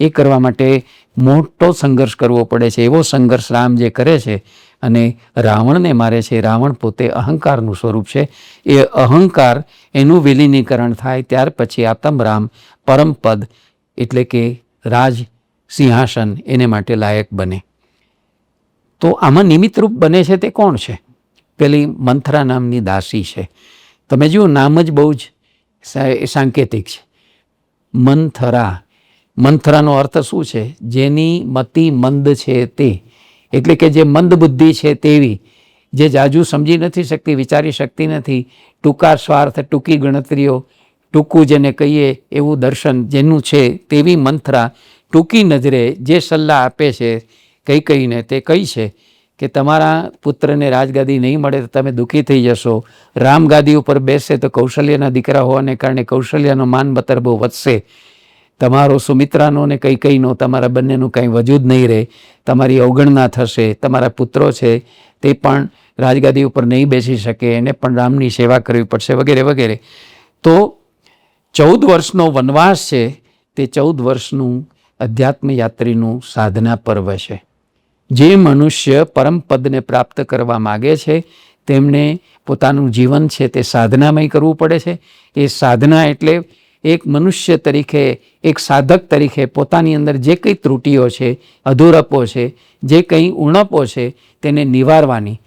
એ કરવા માટે મોટો સંઘર્ષ કરવો પડે છે. એવો સંઘર્ષ રામ જે કરે છે અને રાવણને મારે છે. રાવણ પોતે અહંકારનું સ્વરૂપ છે. એ અહંકાર એનું વિલીનીકરણ થાય ત્યાર પછી આત્મરામ પરમપદ એટલે કે રાજ સિંહાસન એને માટે લાયક બને. તો આમાં નિમિત્તરૂપ બને છે તે કોણ છે? પેલી મંથરા નામની દાસી છે. તમે જુઓ, નામ જ બહુ જ સાંકેતિક છે. મંથરા. મંથરાનો અર્થ શું છે? જેની મતિ મંદ છે તે, એટલે કે જે મંદ બુદ્ધિ છે તેવી, જે જાજુ સમજી નથી શકતી, વિચારી શકતી નથી, ટૂંકા સ્વાર્થ, ટૂંકી ગણતરીઓ, ટૂંકું જેને કહીએ એવું દર્શન જેનું છે તેવી મંથરા ટૂંકી નજરે જે સલાહ આપે છે કહીને તે કહી છે કે તમારા પુત્રને રાજગાદી નહીં મળે તો તમે દુઃખી થઈ જશો. રામ ગાદી ઉપર બેસે તો કૌશલ્યના દીકરા હોવાને કારણે કૌશલ્યનો માન બતર બહુ વધશે. તમારો સુમિત્રાનો ને કૈકેયીનો, તમારા બંનેનું કંઈ વજૂદ નહીં રહે, તમારી અવગણના થશે. તમારા પુત્રો છે તે પણ રાજગાદી ઉપર નહીં બેસી શકે, એને પણ રામની સેવા કરવી પડશે વગેરે વગેરે. તો 14 વર્ષનો વનવાસ છે તે 14 વર્ષનું અધ્યાત્મ યાત્રીનું સાધના પર્વ છે. જે મનુષ્ય પરમપદને પ્રાપ્ત કરવા માગે છે તેમને પોતાનું જીવન છે તે સાધનામય કરવું પડે છે. એ સાધના એટલે એક મનુષ્ય તરીકે, એક સાધક તરીકે પોતાની અંદર જે કંઈ ત્રુટિઓ છે, અધૂરપો છે, જે કંઈ ઉણપો છે તેને નિવારવાની.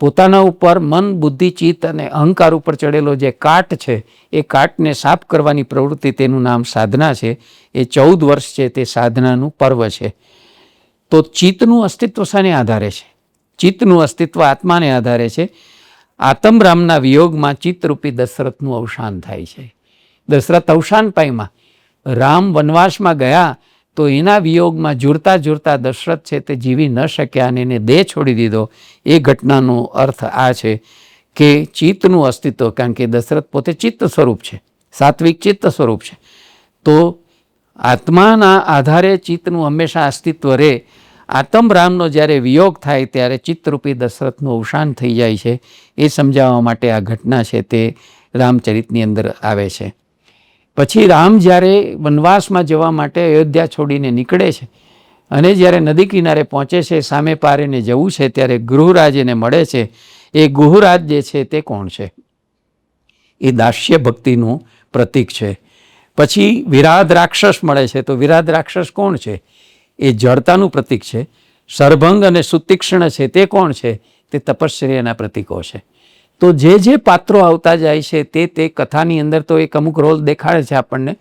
પોતાના ઉપર મન, બુદ્ધિ, ચિત્ત અને અહંકાર ઉપર ચડેલો જે કાટ છે એ કાટને સાફ કરવાની પ્રવૃત્તિ, તેનું નામ સાધના છે. એ 14 વર્ષ છે તે સાધનાનું પર્વ છે. તો ચિત્તનું અસ્તિત્વ શાને આધારે છે? ચિત્તનું અસ્તિત્વ આત્માને આધારે છે. આતમ રામના વિયોગમાં ચિત્તરૂપી દશરથનું અવસાન થાય છે. દશરથ અવસાન પામ્યા. રામ વનવાસમાં ગયા તો એના વિયોગમાં જુરતા દશરથ છે તે જીવી ન શક્યા અને એને દેહ છોડી દીધો. એ ઘટનાનો અર્થ આ છે કે ચિત્તનું અસ્તિત્વ, કારણ કે દશરથ પોતે ચિત્ત સ્વરૂપ છે, સાત્વિક ચિત્ત સ્વરૂપ છે. તો આત્માના આધારે ચિત્તનું હંમેશા અસ્તિત્વ રહે. આતમ રામનો જ્યારે વિયોગ થાય ત્યારે ચિત્તરૂપી દશરથનું અવસાન થઈ જાય છે. એ સમજાવવા માટે આ ઘટના છે તે રામચરિતની અંદર આવે છે. પછી રામ જ્યારે વનવાસમાં જવા માટે અયોધ્યા છોડીને નીકળે છે અને જ્યારે નદી કિનારે પહોંચે છે, સામે પારેને જવું છે, ત્યારે ગૃહરાજ એને મળે છે. એ ગૃહરાજ જે છે તે કોણ છે? એ દાસ્ય ભક્તિનું પ્રતીક છે. પછી વિરાધ રાક્ષસ મળે છે. તો વિરાધ રાક્ષસ કોણ છે? એ જડતાનું પ્રતીક છે. સરભંગ અને સુતીક્ષ્ણ છે તે કોણ છે? તે તપશ્ચર્યાના પ્રતીકો છે. તો જે પાત્રો આવતા જાય છે તે કથાની અંદર તો એક અમુક રોલ દેખાડે છે આપણને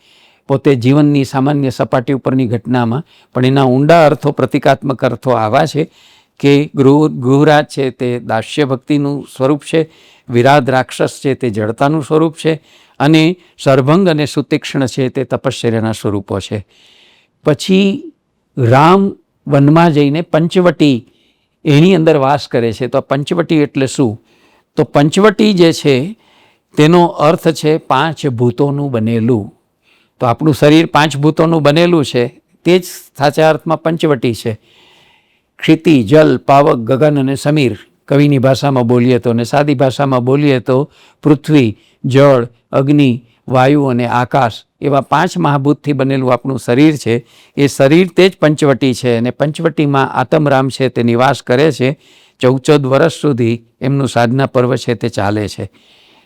પોતે જીવનની સામાન્ય સપાટી ઉપરની ઘટનામાં, પણ એના ઊંડા અર્થો, પ્રતિકાત્મક અર્થો આવા છે કે ગૃહરાજ છે તે દાસ્ય ભક્તિનું સ્વરૂપ છે, વિરાધ રાક્ષસ છે તે જડતાનું સ્વરૂપ છે, અને સરભંગ અને સુતીક્ષ્ણ છે તે તપશ્ચર્યાના સ્વરૂપો છે. પછી રામ વનમાં જઈને પંચવટી એની અંદર વાસ કરે છે. તો આ પંચવટી એટલે શું? તો પંચવટી જે છે તેનો અર્થ છે 5 ભૂતોનું બનેલું. તો આપણું શરીર 5 ભૂતોનું બનેલું છે, તે જ સાચા અર્થમાં પંચવટી છે. ક્ષિતિ, જલ, પાવક, ગગન અને સમીર કવિની ભાષામાં બોલીએ તો, અને સાદી ભાષામાં બોલીએ તો પૃથ્વી, જળ, અગ્નિ, વાયુ અને આકાશ એવા 5 મહાભૂતથી બનેલું આપણું શરીર છે. એ શરીર તે જ પંચવટી છે. અને પંચવટીમાં આતમરામ છે તે નિવાસ કરે છે. 14 વર્ષ સુધી એમનું સાધના પર્વ છે તે ચાલે છે.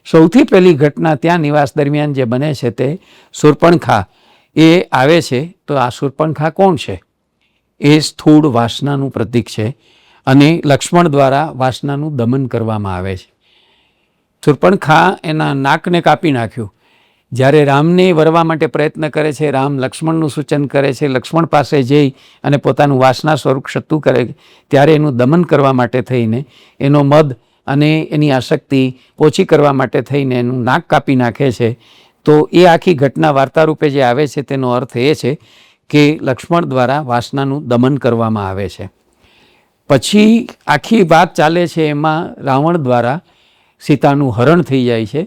સૌથી પહેલી ઘટના ત્યાં નિવાસ દરમિયાન જે બને છે તે શૂર્પણખા એ આવે છે. તો આ શૂર્પણખા કોણ છે? એ સ્થૂળ વાસનાનું પ્રતીક છે અને લક્ષ્મણ દ્વારા વાસનાનું દમન કરવામાં આવે છે. શૂર્પણખા એના નાકને કાપી નાખ્યું. જ્યારે રામને વરવા માટે પ્રયત્ન કરે છે, રામ લક્ષ્મણનું સૂચન કરે છે, લક્ષ્મણ પાસે જઈ અને પોતાનું વાસના સ્વરૂપ શત્રુ કરે, ત્યારે એનું દમન કરવા માટે થઈને, એનો મદ અને એની આસક્તિ ઓછી કરવા માટે થઈને એનું નાક કાપી નાખે છે. તો એ આખી ઘટના વાર્તા રૂપે જે આવે છે તેનો અર્થ એ છે કે લક્ષ્મણ દ્વારા વાસનાનું દમન કરવામાં આવે છે. પછી આખી વાત ચાલે છે એમાં રાવણ દ્વારા સીતાનું હરણ થઈ જાય છે.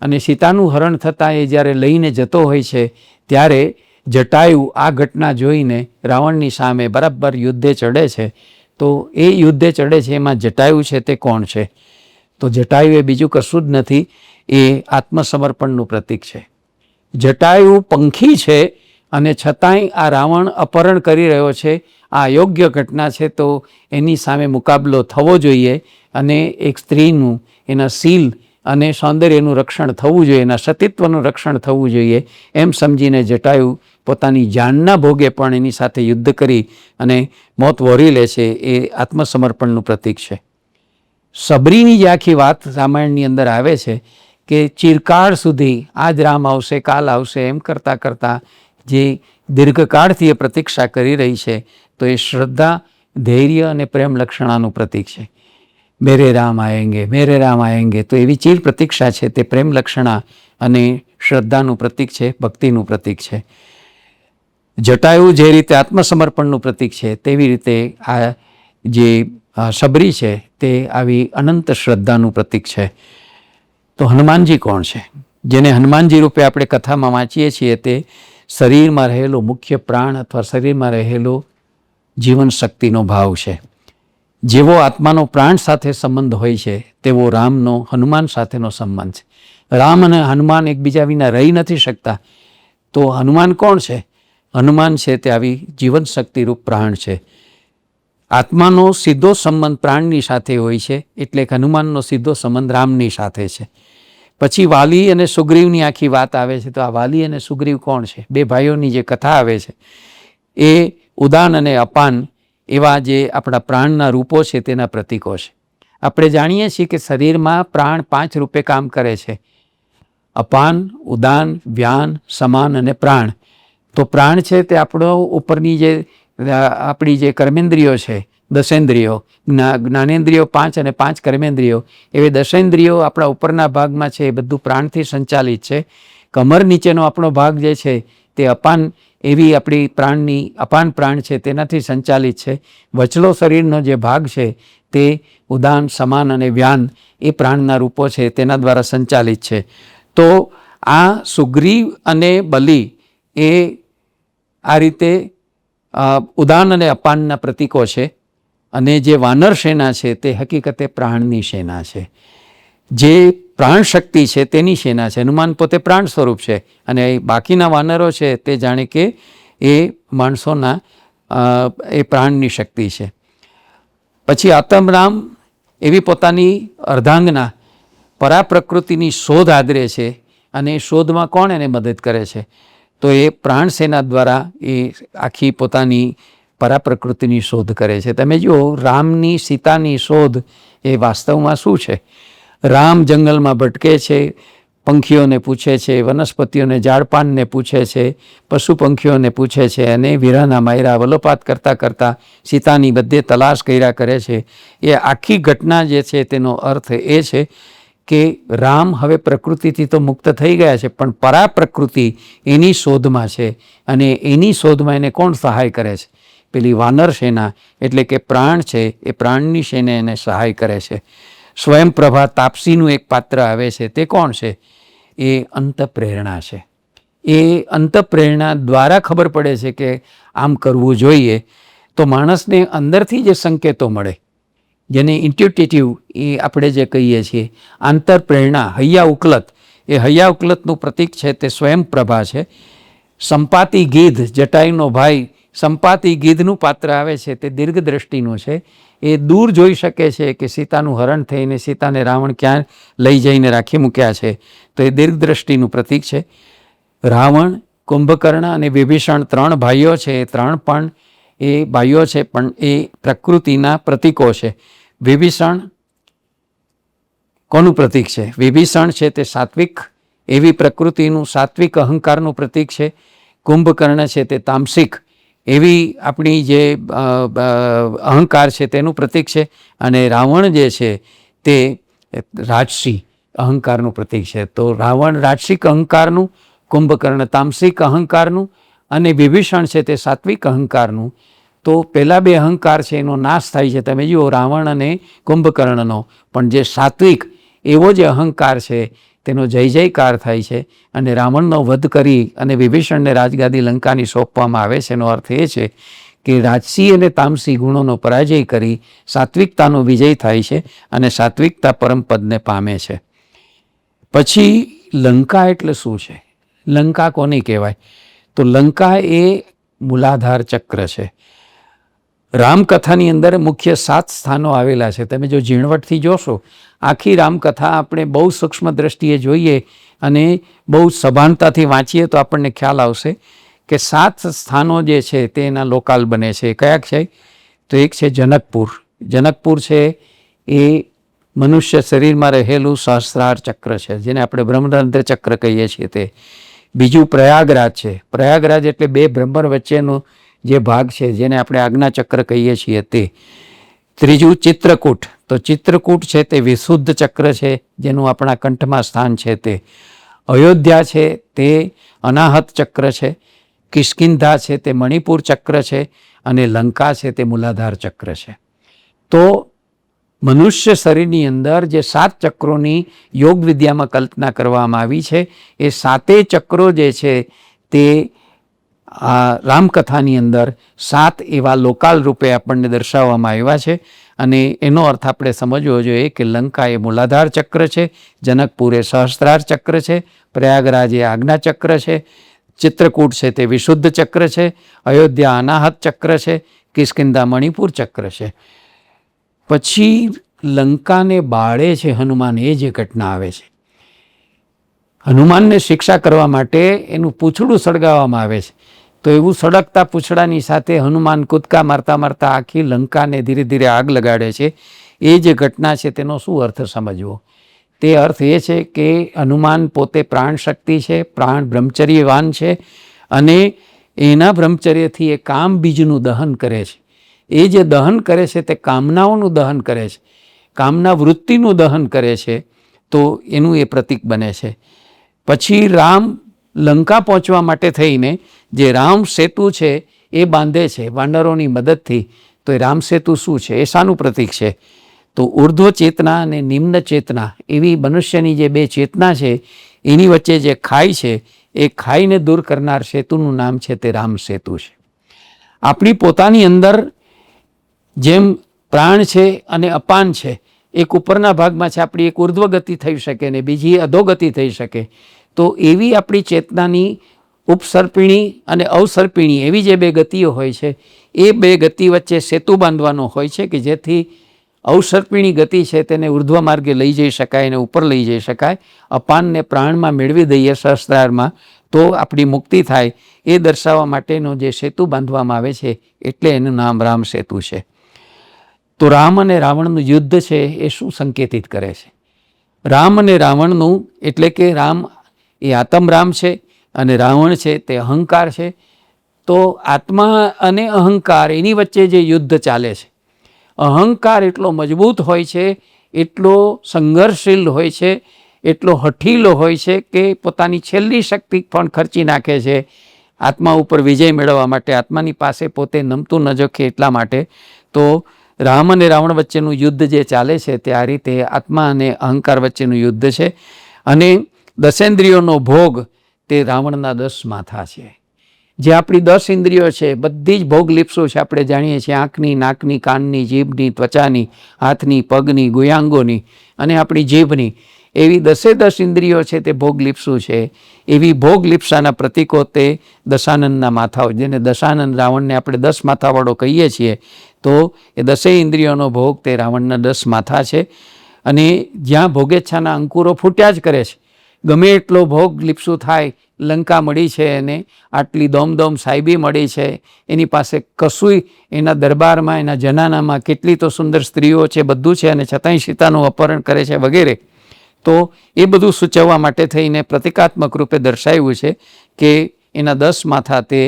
અને સીતાનું હરણ થતાં એ જ્યારે લઈને જતો હોય છે ત્યારે જટાયુ આ ઘટના જોઈને રાવણની સામે બરાબર યુદ્ધે ચડે છે. તો એ યુદ્ધે ચડે છે એમાં જટાયુ છે તે કોણ છે? તો જટાયુ એ બીજું કશું જ નથી, એ આત્મસમર્પણનું પ્રતીક છે. જટાયુ પંખી છે અને છતાંય આ રાવણ અપહરણ કરી રહ્યો છે. આ અયોગ્ય ઘટના છે, તો એની સામે મુકાબલો થવો જોઈએ અને એક સ્ત્રીનું એના શીલ અને સૌંદર્યનું રક્ષણ થવું જોઈએ, એના સતીત્વનું રક્ષણ થવું જોઈએ, એમ સમજીને જટાયુ પોતાની જાનના ભોગે પણ એની સાથે યુદ્ધ કરી અને મોત વહોરી લે છે. એ આત્મસમર્પણનું પ્રતીક છે. સબરીની જે આખી વાત રામાયણની અંદર આવે છે કે ચિરકાળ સુધી આજ રામ આવશે, કાલ આવશે, એમ કરતાં કરતાં જે દીર્ઘકાળથી એ પ્રતીક્ષા કરી રહી છે, તો એ શ્રદ્ધા, ધૈર્ય અને પ્રેમ લક્ષણાનું પ્રતીક છે. મેરે રામ આએંગે, મેરે રામ આએંગે. તો એવી ચીર પ્રતીક્ષા છે તે પ્રેમ લક્ષણા અને શ્રદ્ધાનું પ્રતીક છે, ભક્તિનું પ્રતીક છે. જટાયુ જે રીતે આત્મસમર્પણનું પ્રતીક છે, તેવી રીતે આ જે સબરી છે તે આવી અનંત શ્રદ્ધાનું પ્રતીક છે. તો હનુમાનજી કોણ છે? જેને હનુમાનજી રૂપે આપણે કથામાં વાંચીએ છીએ તે શરીરમાં રહેલો મુખ્ય પ્રાણ અથવા શરીરમાં રહેલો જીવન શક્તિનો ભાવ છે. જેવો આત્માનો પ્રાણ સાથે સંબંધ હોય છે તેવો રામનો હનુમાન સાથેનો સંબંધ છે. રામ અને હનુમાન એકબીજા વિના રહી નથી શકતા. તો હનુમાન કોણ છે? હનુમાન છે તે આવી જીવન શક્તિરૂપ પ્રાણ છે. આત્માનો સીધો સંબંધ પ્રાણની સાથે હોય છે, એટલે કે હનુમાનનો સીધો સંબંધ રામની સાથે છે. પછી વાલી અને સુગ્રીવની આખી વાત આવે છે. તો આ વાલી અને સુગ્રીવ કોણ છે? 2 ભાઈઓની જે કથા આવે છે એ ઉદાન અને અપાન એવા જે આપણા પ્રાણના રૂપો છે તેના પ્રતીકો છે. આપણે જાણીએ છીએ કે શરીરમાં પ્રાણ 5 રૂપે કામ કરે છે: અપાન, ઉદાન, વ્યાન, સમાન અને પ્રાણ. તો પ્રાણ છે તે આપણો ઉપરની જે આપણી જે કર્મેન્દ્રિયો છે, દશેન્દ્રિયો, જ્ઞાનેન્દ્રિયો 5 અને 5 કર્મેન્દ્રિયો, એવી દશેન્દ્રિયો આપણા ઉપરના ભાગમાં છે એ બધું પ્રાણથી સંચાલિત છે. કમર નીચેનો આપણો ભાગ જે છે તે અપાન, એવી આપણી પ્રાણની અપાન પ્રાણ છે તેનાથી સંચાલિત છે. વચલો શરીરનો જે ભાગ છે તે ઉદાન, સમાન અને વ્યાન એ પ્રાણના રૂપો છે તેના દ્વારા સંચાલિત છે. તો આ સુગ્રીવ અને બલિ એ આ રીતે ઉદાન અને અપાનના પ્રતીકો છે. અને જે વાનર સેના છે તે હકીકતે પ્રાણની સેના છે. જે પ્રાણ શક્તિ છે તેની સેના છે. હનુમાન પોતે પ્રાણ સ્વરૂપ છે અને બાકીના વાનરો છે તે જાણે કે એ માણસોના એ પ્રાણની શક્તિ છે. પછી આત્મરામ એવી પોતાની અર્ધાંગના પરાપ્રકૃતિની શોધ આદરે છે અને એ શોધમાં કોણ એને મદદ કરે છે? તો એ પ્રાણ સેના દ્વારા એ આખી પોતાની પરાપ્રકૃતિની શોધ કરે છે. તમે જુઓ, રામની સીતાની શોધ એ વાસ્તવમાં શું છે? રામ જંગલમાં ભટકે છે, પંખીઓને પૂછે છે, વનસ્પતિઓને, ઝાડપાનને પૂછે છે, પશુ પંખીઓને પૂછે છે અને વિરહના માયરા વલોપાત કરતાં કરતાં સીતાની બધે તલાશ કર્યા કરે છે. એ આખી ઘટના જે છે તેનો અર્થ એ છે કે રામ હવે પ્રકૃતિથી તો મુક્ત થઈ ગયા છે પણ પરાપ્રકૃતિ એની શોધમાં છે અને એની શોધમાં એને કોણ સહાય કરે છે? પેલી વાનર સેના એટલે કે પ્રાણ છે એ પ્રાણની સેના એને સહાય કરે છે. સ્વયંપ્રભા તાપસીનું એક પાત્ર આવે છે, તે કોણ છે? એ અંતઃપ્રેરણા છે. એ અંતઃપ્રેરણા દ્વારા ખબર પડે છે કે આમ કરવું જોઈએ. તો માણસને અંદરથી જે સંકેતો મળે, જેને ઇન્ટ્યુટિવ એ આપણે જે કહીએ છીએ, આંતરપ્રેરણા, હૈયા ઉકલત, એ હૈયા ઉકલતનું પ્રતીક છે તે સ્વયંપ્રભા છે. સંપાતી ગીધ, જટાયુનો ભાઈ સંપાતી ગીધનું પાત્ર આવે છે તે દીર્ઘ દ્રષ્ટિનું છે. એ દૂર જોઈ શકે છે કે સીતાનું હરણ થઈને સીતાને રાવણ ક્યાં લઈ જઈને રાખી મૂક્યા છે, તો એ દીર્ઘ દ્રષ્ટિનું પ્રતીક છે. રાવણ, કુંભકર્ણ અને વિભીષણ 3 ભાઈઓ છે. એ 3 પણ એ ભાઈઓ છે પણ એ પ્રકૃતિના પ્રતીકો છે. વિભીષણ કોનું પ્રતીક છે? વિભીષણ છે તે સાત્વિક એવી પ્રકૃતિનું સાત્વિક અહંકારનું પ્રતીક છે. કુંભકર્ણ છે તે તામસિક એવી આપણી જે અહંકાર છે તેનું પ્રતીક છે. અને રાવણ જે છે તે રાજસી અહંકારનું પ્રતીક છે. તો રાવણ રાજસિક અહંકારનું, કુંભકર્ણ તામસિક અહંકારનું અને વિભીષણ છે તે સાત્વિક અહંકારનું. તો પહેલાં 2 અહંકાર છે એનો નાશ થાય છે. તમે જુઓ, રાવણ અને કુંભકર્ણનો. પણ જે સાત્વિક એવો જે અહંકાર છે તેનો જય જયકાર થાય છે અને રાવણનો વધ કરી અને વિભીષણને રાજગાદી લંકાની સોંપવામાં આવે છે. એનો અર્થ એ છે કે રાજસી અને તામસી ગુણોનો પરાજય કરી સાત્વિકતાનો વિજય થાય છે અને સાત્વિકતા પરમપદને પામે છે. પછી લંકા એટલે શું છે? લંકા કોને કહેવાય? તો લંકા એ મૂલાધાર ચક્ર છે. રામકથાની અંદર મુખ્ય 7 સ્થાનો આવેલા છે. તમે જો ઝીણવટથી જોશો, આખી રામકથા આપણે બહુ સૂક્ષ્મ દ્રષ્ટિએ જોઈએ અને બહુ સભાનતાથી વાંચીએ તો આપણને ખ્યાલ આવશે કે 7 સ્થાનો જે છે તે એના લોકાલ બને છે. કયા છે? તો એક છે જનકપુર. જનકપુર છે એ મનુષ્ય શરીરમાં રહેલું સહસ્ત્રાર ચક્ર છે, જેને આપણે બ્રહ્મરંધ્ર ચક્ર કહીએ છીએ તે. બીજું પ્રયાગરાજ છે. પ્રયાગરાજ એટલે 2 બ્રહ્મર વચ્ચેનો જે ભાગ છે જેને આપણે આજ્ઞા ચક્ર કહીએ છીએ તે. ત્રીજું ચિત્રકૂટ. તો ચિત્રકૂટ છે તે વિશુદ્ધ ચક્ર છે જેનું આપણા કંઠમાં સ્થાન છે તે. અયોધ્યા છે તે અનાહત ચક્ર છે. કિષ્કિંધા છે તે મણિપુર ચક્ર છે અને લંકા છે તે મૂલાધાર ચક્ર છે. તો મનુષ્ય શરીરની અંદર જે 7 ચક્રોની યોગ વિદ્યામાં કલ્પના કરવામાં આવી છે, એ 7 ચક્રો જે છે તે આ રામકથાની અંદર 7 એવા લોકાલ રૂપે આપણને દર્શાવવામાં આવ્યા છે. અને એનો અર્થ આપણે સમજવો જોઈએ કે લંકા એ મૂલાધાર ચક્ર છે, જનકપુર એ સહસ્ત્રાર ચક્ર છે, પ્રયાગરાજ એ આજ્ઞા ચક્ર છે, ચિત્રકૂટ છે તે વિશુદ્ધ ચક્ર છે, અયોધ્યા અનાહત ચક્ર છે, કિષ્કિંધા મણિપુર ચક્ર છે. પછી લંકાને બાળે છે હનુમાન, એ જે ઘટના આવે છે. હનુમાનને શિક્ષા કરવા માટે એનું પૂંછડું સળગાવવામાં આવે છે. તો એવું સળગતા પૂંછડાની સાથે હનુમાન કૂદકા મારતા મારતા આખી લંકાને ધીરે ધીરે આગ લગાડે છે. એ જે ઘટના છે તેનો શું અર્થ સમજવો? તે અર્થ એ છે કે હનુમાન પોતે પ્રાણ શક્તિ છે, પ્રાણ બ્રહ્મચર્યવાન છે અને એના બ્રહ્મચર્યથી એ કામ બીજનું દહન કરે છે. એ જે દહન કરે છે તે કામનાઓનું દહન કરે છે, કામના વૃત્તિનું દહન કરે છે, તો એનું એ પ્રતીક બને છે. પછી રામ લંકા પહોંચવા માટે થઈને જે રામ સેતુ છે એ બાંધે છે વાનરોની મદદથી. તો એ રામ સેતુ શું છે? એ શાનું પ્રતીક છે? તો ઉર્ધ્વ ચેતના અને નિમ્ન ચેતના એવી મનુષ્યની જે બે ચેતના છે એની વચ્ચે જે ખાઈ છે એ ખાઈને દૂર કરનાર સેતુનું નામ છે તે રામ સેતુ છે. આપણી પોતાની અંદર જેમ પ્રાણ છે અને અપાન છે, એક ઉપરના ભાગમાં છે, આપણી એક ઉર્ધ્વ ગતિ થઈ શકે ને બીજી અધોગતિ થઈ શકે. તો એવી આપણી ચેતનાની ઉપસર્પિણી અને અવસર્પિણી એવી જે બે ગતિઓ હોય છે એ બે ગતિ વચ્ચે સેતુ બાંધવાનો હોય છે કે જેથી અવસર્પિણી ગતિ છે તેને ઉર્ધ્વ માર્ગે લઈ જઈ શકાય અને ઉપર લઈ જઈ શકાય. અપાનને પ્રાણમાં મેળવી દઈએ સહસ્ત્રારમાં તો આપણી મુક્તિ થાય. એ દર્શાવવા માટેનો જે સેતુ બાંધવામાં આવે છે એટલે એનું નામ રામ સેતુ છે. તો રામ અને રાવણનું યુદ્ધ છે એ શું સંકેતિત કરે છે? રામ અને રાવણનું એટલે કે રામ એ આત્મરામ છે અને રાવણ છે તે અહંકાર છે. તો આત્મા અને અહંકાર એની વચ્ચે જે યુદ્ધ ચાલે છે, અહંકાર એટલો મજબૂત હોય છે, એટલો સંઘર્ષશીલ હોય છે, એટલો હઠીલો હોય છે કે પોતાની છેલ્લી શક્તિ પણ ખર્ચી નાખે છે આત્મા ઉપર વિજય મેળવવા માટે, આત્માની પાસે પોતે નમતું ન જોખે એટલા માટે. તો રામ અને રાવણ વચ્ચેનું યુદ્ધ જે ચાલે છે તે આ રીતે આત્મા અને અહંકાર વચ્ચેનું યુદ્ધ છે. અને દસેન્દ્રિયોનો ભોગ તે રાવણના 10 માથા છે. જે આપણી 10 ઇન્દ્રિયો છે બધી જ ભોગ લીપ્સો છે. આપણે જાણીએ છીએ આંખની, નાકની, કાનની, જીભની, ત્વચાની, હાથની, પગની, ગુયાંગોની અને આપણી જીભની એવી 10 ઇન્દ્રિયો છે તે ભોગ લીપ્સું છે. એવી ભોગ લીપ્સાના પ્રતીકો તે દશાનંદના માથાઓ, જેને દશાનંદ રાવણને આપણે 10 માથાવાળો કહીએ છીએ. તો એ 10 ઇન્દ્રિયોનો ભોગ તે રાવણના 10 માથા છે. અને જ્યાં ભોગેચ્છાના અંકુરો ફૂટ્યા જ કરે છે, ગમે એટલો ભોગ લીપ્સું થાય, લંકા મળી છે એને, આટલી દોમદોમ સાહેબી મળી છે, એની પાસે કશુંય, એના દરબારમાં, એના જનાનામાં કેટલી તો સુંદર સ્ત્રીઓ છે, બધું છે, અને છતાંય સીતાનું અપહરણ કરે છે વગેરે. તો એ બધું સૂચવવા માટે થઈને પ્રતિકાત્મક રૂપે દર્શાવ્યું છે કે એના 10 માથા તે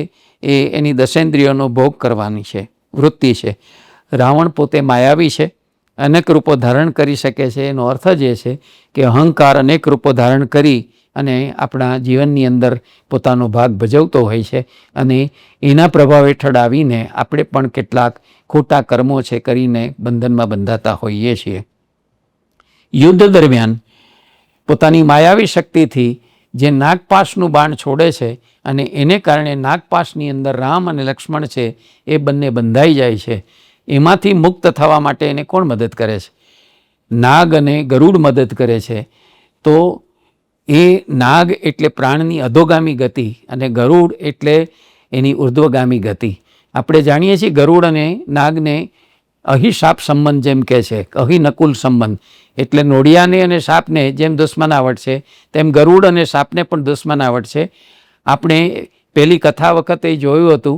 એની દશેન્દ્રિયોનો ભોગ કરવાની છે વૃત્તિ છે. રાવણ પોતે માયાવી છે, અનેક રૂપો ધારણ કરી શકે છે. એનો અર્થ જ એ છે કે અહંકાર અનેક રૂપો ધારણ કરી અને આપણા જીવનની અંદર પોતાનો ભાગ ભજવતો હોય છે. અને એના પ્રભાવ હેઠળ આવીને આપણે પણ કેટલાક ખોટા કર્મો છે કરીને બંધનમાં બંધાતા હોઈએ છીએ. યુદ્ધ દરમિયાન પોતાની માયાવી શક્તિથી જે નાગપાશનું બાણ છોડે છે અને એને કારણે નાગપાશની અંદર રામ અને લક્ષ્મણ છે એ બંને બંધાઈ જાય છે. એમાંથી મુક્ત થવા માટે એને કોણ મદદ કરે છે? નાગ અને ગરુડ મદદ કરે છે. તો એ નાગ એટલે પ્રાણની અધોગામી ગતિ અને ગરુડ એટલે એની ઉર્ધ્વગામી ગતિ. આપણે જાણીએ છીએ ગરુડ અને નાગને અહિશાપ સંબંધ જેમ કહે છે, અહિનકુલ સંબંધ. એટલે નોળિયાને અને સાપને જેમ દુશ્મનાવટ છે તેમ ગરુડ અને સાપને પણ દુશ્મનાવટ છે. આપણે પહેલી કથા વખતે જોયું હતું,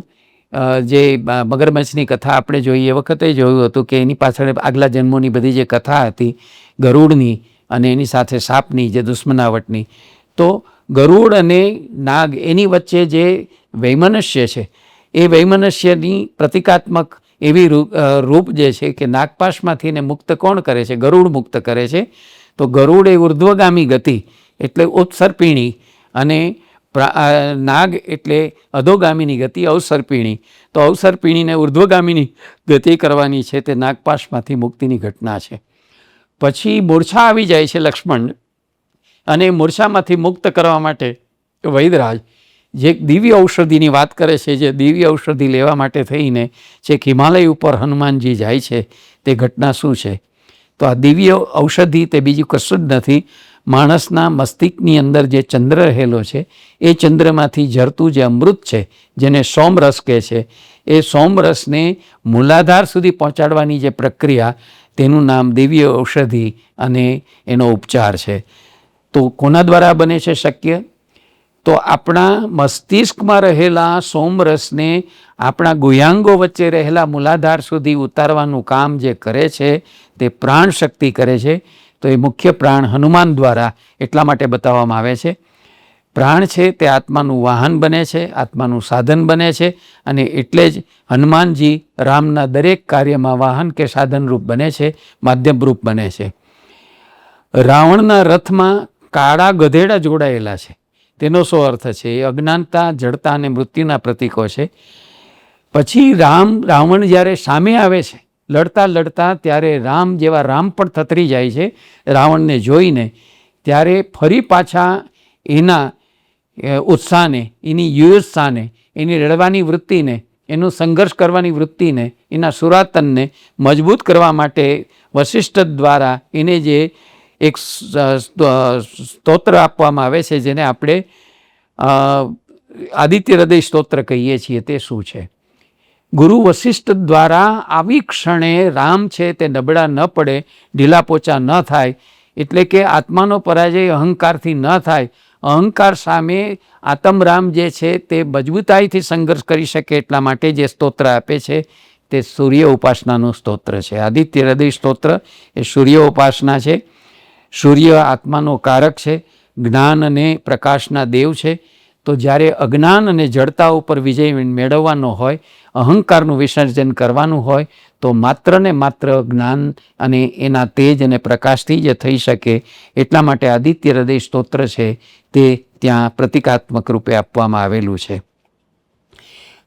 જે મગરમચ્છની કથા આપણે જોઈ એ વખતે જોયું હતું કે એની પાછળ આગલા જન્મોની બધી જે કથા હતી ગરુડની અને એની સાથે સાપની જે દુશ્મનાવટની. તો ગરુડ અને નાગ એની વચ્ચે જે વૈમનસ્ય છે એ વૈમનસ્યની પ્રતિકાત્મક એવી રૂપ જે છે કે નાગપાશમાંથી એને મુક્ત કોણ કરે છે? ગરુડ મુક્ત કરે છે. તો ગરુડ એ ઉર્ધ્વગામી ગતિ એટલે ઉત્સર્પિણી અને નાગ એટલે અધોગામીની ગતિ અવસર્પિણી. તો અવસર્પિણીને ઉર્ધ્વગામીની ગતિ કરવાની છે તે નાગપાશમાંથી મુક્તિની ઘટના છે. પછી મૂર્છા આવી જાય છે લક્ષ્મણ, અને મૂર્છામાંથી મુક્ત કરવા માટે વૈદરાજ જે દિવ્ય ઔષધિની વાત કરે છે, જે દિવ્ય ઔષધિ લેવા માટે થઈને છેક હિમાલય ઉપર હનુમાનજી જાય છે, તે ઘટના શું છે? તો આ દિવ્ય ઔષધિ તે બીજું કશું જ નથી. માણસના મસ્તિષ્કની અંદર જે ચંદ્ર રહેલો છે એ ચંદ્રમાંથી ઝરતું જે અમૃત છે જેને સોમરસ કહે છે, એ સોમરસને મૂલાધાર સુધી પહોંચાડવાની જે પ્રક્રિયા તેનું નામ દિવ્ય ઔષધિ અને એનો ઉપચાર છે. તો કોના દ્વારા બને છે શક્ય? તો આપણા મસ્તિષ્કમાં રહેલા સોમરસને આપણા ગુયાંગો વચ્ચે રહેલા મૂલાધાર સુધી ઉતારવાનું કામ જે કરે છે તે પ્રાણ શક્તિ કરે છે. તો એ મુખ્ય પ્રાણ હનુમાન દ્વારા એટલા માટે બતાવવામાં આવે છે. પ્રાણ છે તે આત્માનું વાહન બને છે, આત્માનું સાધન બને છે, અને એટલે જ હનુમાનજી રામના દરેક કાર્યમાં વાહન કે સાધનરૂપ બને છે, માધ્યમરૂપ બને છે. રાવણના રથમાં કાળા ગધેડા જોડાયેલા છે. તેનો શું અર્થ છે? એ અજ્ઞાનતા, જડતા અને મૃત્યુના પ્રતીકો છે. પછી રાવણ જ્યારે સામે આવે છે લડતા લડતા, ત્યારે રામ જેવા રામ પણ થતરી જાય છે રાવણને જોઈને. ત્યારે ફરી પાછા એના ઉત્સાહને, એની યુયોત્સાહને, એની લડવાની વૃત્તિને, એનું સંઘર્ષ કરવાની વૃત્તિને, એના સુરાતનને મજબૂત કરવા માટે વશિષ્ઠ દ્વારા એને જે એક સ્તોત્ર આપવામાં આવે છે, જેને આપણે આદિત્ય હૃદય સ્તોત્ર કહીએ છીએ, તે શું છે? ગુરુ વશિષ્ઠ દ્વારા આવી ક્ષણે રામ છે તે નબળા ન પડે, ઢીલા પોચા ન થાય, એટલે કે આત્માનો પરાજય અહંકારથી ન થાય. અહંકાર સામે આત્મરામ જે છે તે મજબૂતાઈથી સંઘર્ષ કરી શકે એટલા માટે જે સ્તોત્ર આપે છે તે સૂર્ય ઉપાસનાનું સ્તોત્ર છે. આદિત્ય હૃદય સ્તોત્ર એ સૂર્ય ઉપાસના છે. સૂર્ય આત્માનો કારક છે, જ્ઞાન અને પ્રકાશના દેવ છે. તો જ્યારે અજ્ઞાન અને જડતા ઉપર વિજય મેળવવાનો હોય, અહંકારનું વિસર્જન કરવાનું હોય, તો માત્ર ને માત્ર જ્ઞાન અને એના તેજ અને પ્રકાશથી જ થઈ શકે. એટલા માટે આદિત્ય હૃદય સ્તોત્ર છે તે ત્યાં પ્રતિકાત્મક રૂપે આપવામાં આવેલું છે.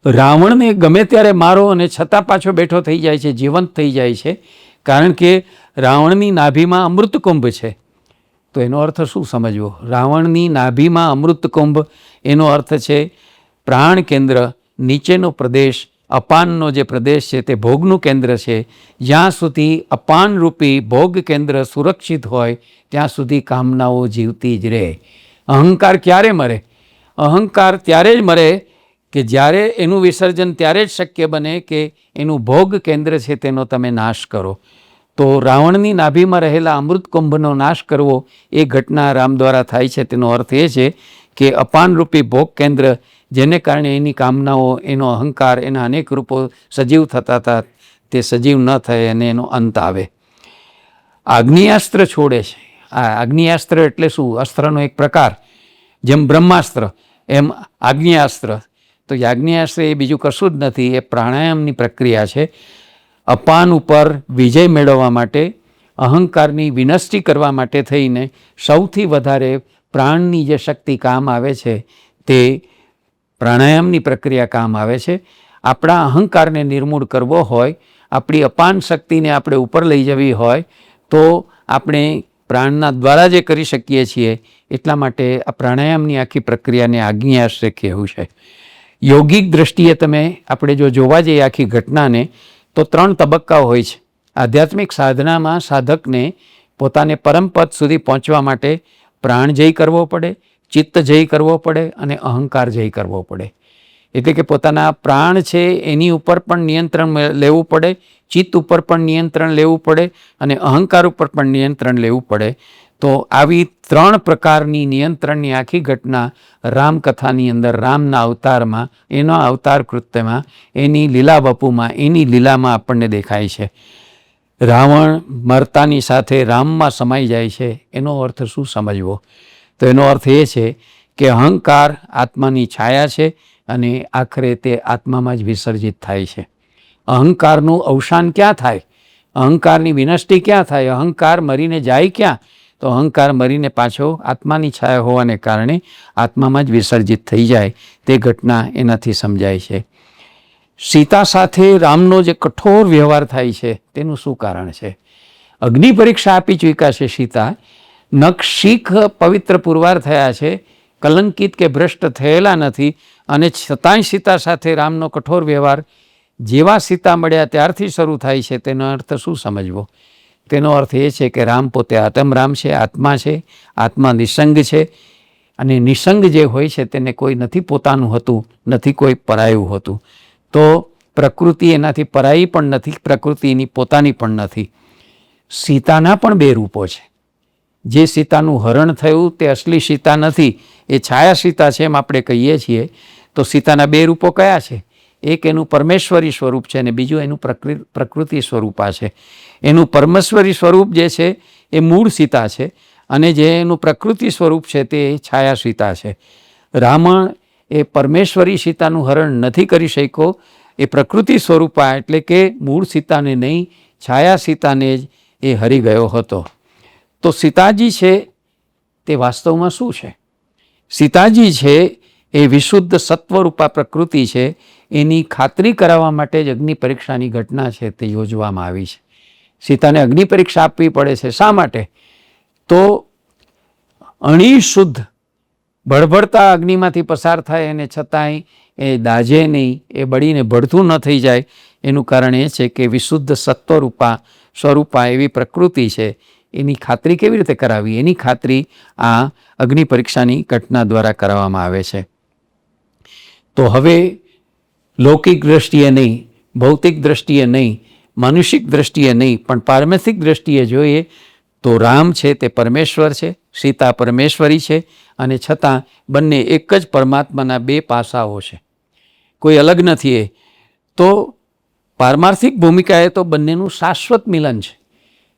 રાવણને ગમે ત્યારે મારો અને છતાં પાછો બેઠો થઈ જાય છે, જીવંત થઈ જાય છે, કારણ કે રાવણની નાભીમાં અમૃતકુંભ છે. તો એનો અર્થ શું સમજવો? રાવણની નાભીમાં અમૃતકુંભ, એનો અર્થ છે પ્રાણ કેન્દ્ર, નીચેનો પ્રદેશ, અપાનનો જે પ્રદેશ છે તે ભોગનું કેન્દ્ર છે. જ્યાં સુધી અપાનરૂપી ભોગ કેન્દ્ર સુરક્ષિત હોય ત્યાં સુધી કામનાઓ જીવતી જ રહે. અહંકાર ક્યારે મરે? અહંકાર ત્યારે જ મરે કે જ્યારે એનું વિસર્જન ત્યારે જ શક્ય બને કે એનું ભોગ કેન્દ્ર છે તેનો તમે નાશ કરો. તો રાવણની નાભીમાં રહેલા અમૃતકુંભનો નાશ કરવો એ ઘટના રામ દ્વારા થાય છે. તેનો અર્થ એ છે કે અપાનરૂપી ભોગ કેન્દ્ર, જેને કારણે એની કામનાઓ, એનો અહંકાર, એના અનેક રૂપો સજીવ થતા હતા તે સજીવ ન થાય અને એનો અંત આવે. આગ્નેયાસ્ત્ર છોડે છે. આ આગ્નેયાસ્ત્ર એટલે શું? અસ્ત્રનો એક પ્રકાર. જેમ બ્રહ્માસ્ત્ર એમ આગ્નેયાસ્ત્ર. તો આગ્નેયાસ્ત્ર એ બીજું કશું જ નથી, એ પ્રાણાયામની પ્રક્રિયા છે. અપાન ઉપર વિજય મેળવવા માટે, અહંકારની વિનષ્ટિ કરવા માટે થઈને સૌથી વધારે પ્રાણની જે શક્તિ કામ આવે છે તે પ્રાણાયામની પ્રક્રિયા કામ આવે છે. આપણા અહંકારને નિર્મૂળ કરવો હોય, આપણી અપાન શક્તિને આપણે ઉપર લઈ જવી હોય, તો આપણે પ્રાણના દ્વારા જે કરી શકીએ છીએ. એટલા માટે આ પ્રાણાયામની આખી પ્રક્રિયાને આગ્નેયાસ્ત્ર કહેવું છે. યોગિક દ્રષ્ટિએ તમે આપણે જો જોવા જઈએ આખી ઘટનાને, તો 3 તબક્કા હોય છે. આધ્યાત્મિક સાધનામાં સાધકને પોતાને પરમપદ સુધી પહોંચવા માટે પ્રાણ જય કરવો પડે, ચિત્ત જય કરવો પડે અને અહંકાર જય કરવો પડે. એટલે કે પોતાના પ્રાણ છે એની ઉપર પણ નિયંત્રણ લેવું પડે, ચિત્ત ઉપર પણ નિયંત્રણ લેવું પડે અને અહંકાર ઉપર પણ નિયંત્રણ લેવું પડે. તો આવી 3 પ્રકારની નિયંત્રણની આખી ઘટના રામકથાની અંદર, રામના અવતારમાં, એના અવતાર કૃત્યમાં, એની લીલા વપુમાં, એની લીલામાં આપણને દેખાય છે. રાવણ મરતાની સાથે રામમાં સમાઈ જાય છે. એનો અર્થ શું સમજવો? તો એનો અર્થ એ છે કે અહંકાર આત્માની છાયા છે અને આખરે તે આત્મામાં જ વિસર્જિત થાય છે. અહંકારનું અવસાન ક્યાં થાય? અહંકારની વિનષ્ટિ ક્યાં થાય? અહંકાર મરીને જાય ક્યાં? તો અહંકાર મરીને પાછો આત્માની છાયા હોવાને કારણે આત્મામાં જ વિસર્જિત થઈ જાય. તે ઘટના એનાથી સમજાય છે. સીતા સાથે રામનો જે કઠોર વ્યવહાર થાય છે તેનું શું કારણ છે? અગ્નિ પરીક્ષા આપી ચૂક્યા છે સીતા. નખ શીખ પવિત્ર પુરવાર થયા છે, કલંકિત કે ભ્રષ્ટ થયેલા નથી, અને છતાંય સીતા સાથે રામનો કઠોર વ્યવહાર જેવા સીતા મળ્યા ત્યારથી શરૂ થાય છે. તેનો અર્થ શું સમજવો? તેનો અર્થ એ છે કે રામ પોતે આત્મરામ છે, આત્મા છે, આત્મા નિસંગ છે. અને નિસંગ જે હોય છે તેને કોઈ નથી પોતાનું હતું, નથી કોઈ પરાયું હતું. તો પ્રકૃતિ એનાથી પરાઈ પણ નથી, પ્રકૃતિ એની પોતાની પણ નથી. સીતાના પણ 2 રૂપો છે. જે સીતાનું હરણ થયું તે અસલી સીતા નથી, એ છાયા સીતા છે એમ આપણે કહીએ છીએ. તો સીતાના 2 રૂપો કયા છે? એક એનું પરમેશ્વરી સ્વરૂપ છે અને બીજું એનું પ્રકૃતિ સ્વરૂપા છે. એનું પરમેશ્વરી સ્વરૂપ જે છે એ મૂળ સીતા છે અને જે એનું પ્રકૃતિ સ્વરૂપ છે તે છાયા સીતા છે. રાવણ એ પરમેશ્વરી સીતાનું હરણ નથી કરી શક્યો, એ પ્રકૃતિ સ્વરૂપા એટલે કે મૂળ સીતાને નહીં, છાયા સીતાને જ એ હરી ગયો હતો. તો સીતાજી છે તે વાસ્તવમાં શું છે? સીતાજી છે એ વિશુદ્ધ સત્વરૂપા પ્રકૃતિ છે. એની ખાતરી કરાવવા માટે જ અગ્નિ પરીક્ષાની ઘટના છે તે યોજવામાં આવી છે. સીતાને અગ્નિ પરીક્ષા આપવી પડે છે. શા માટે? તો અણિશુદ્ધ ભળભળતા અગ્નિમાંથી પસાર થાય અને છતાંય એ દાઝે નહીં, એ બળીને ભળતું ન થઈ જાય, એનું કારણ એ છે કે વિશુદ્ધ સત્વરૂપા સ્વરૂપા એવી પ્રકૃતિ છે. એની ખાતરી કેવી રીતે કરાવી? એની ખાતરી આ અગ્નિ પરીક્ષાની ઘટના દ્વારા કરાવવામાં આવે છે. તો હવે લૌકિક દ્રષ્ટિએ નહીં, ભૌતિક દ્રષ્ટિએ નહીં, માનુષિક દ્રષ્ટિએ નહીં, પણ પારમાર્થિક દ્રષ્ટિએ જોઈએ તો રામ છે તે પરમેશ્વર છે, સીતા પરમેશ્વરી છે, અને છતાં બંને એક જ પરમાત્માના બે પાસાઓ છે, કોઈ અલગ નથી. એ તો પારમાર્થિક ભૂમિકાએ તો બંનેનું શાશ્વત મિલન છે.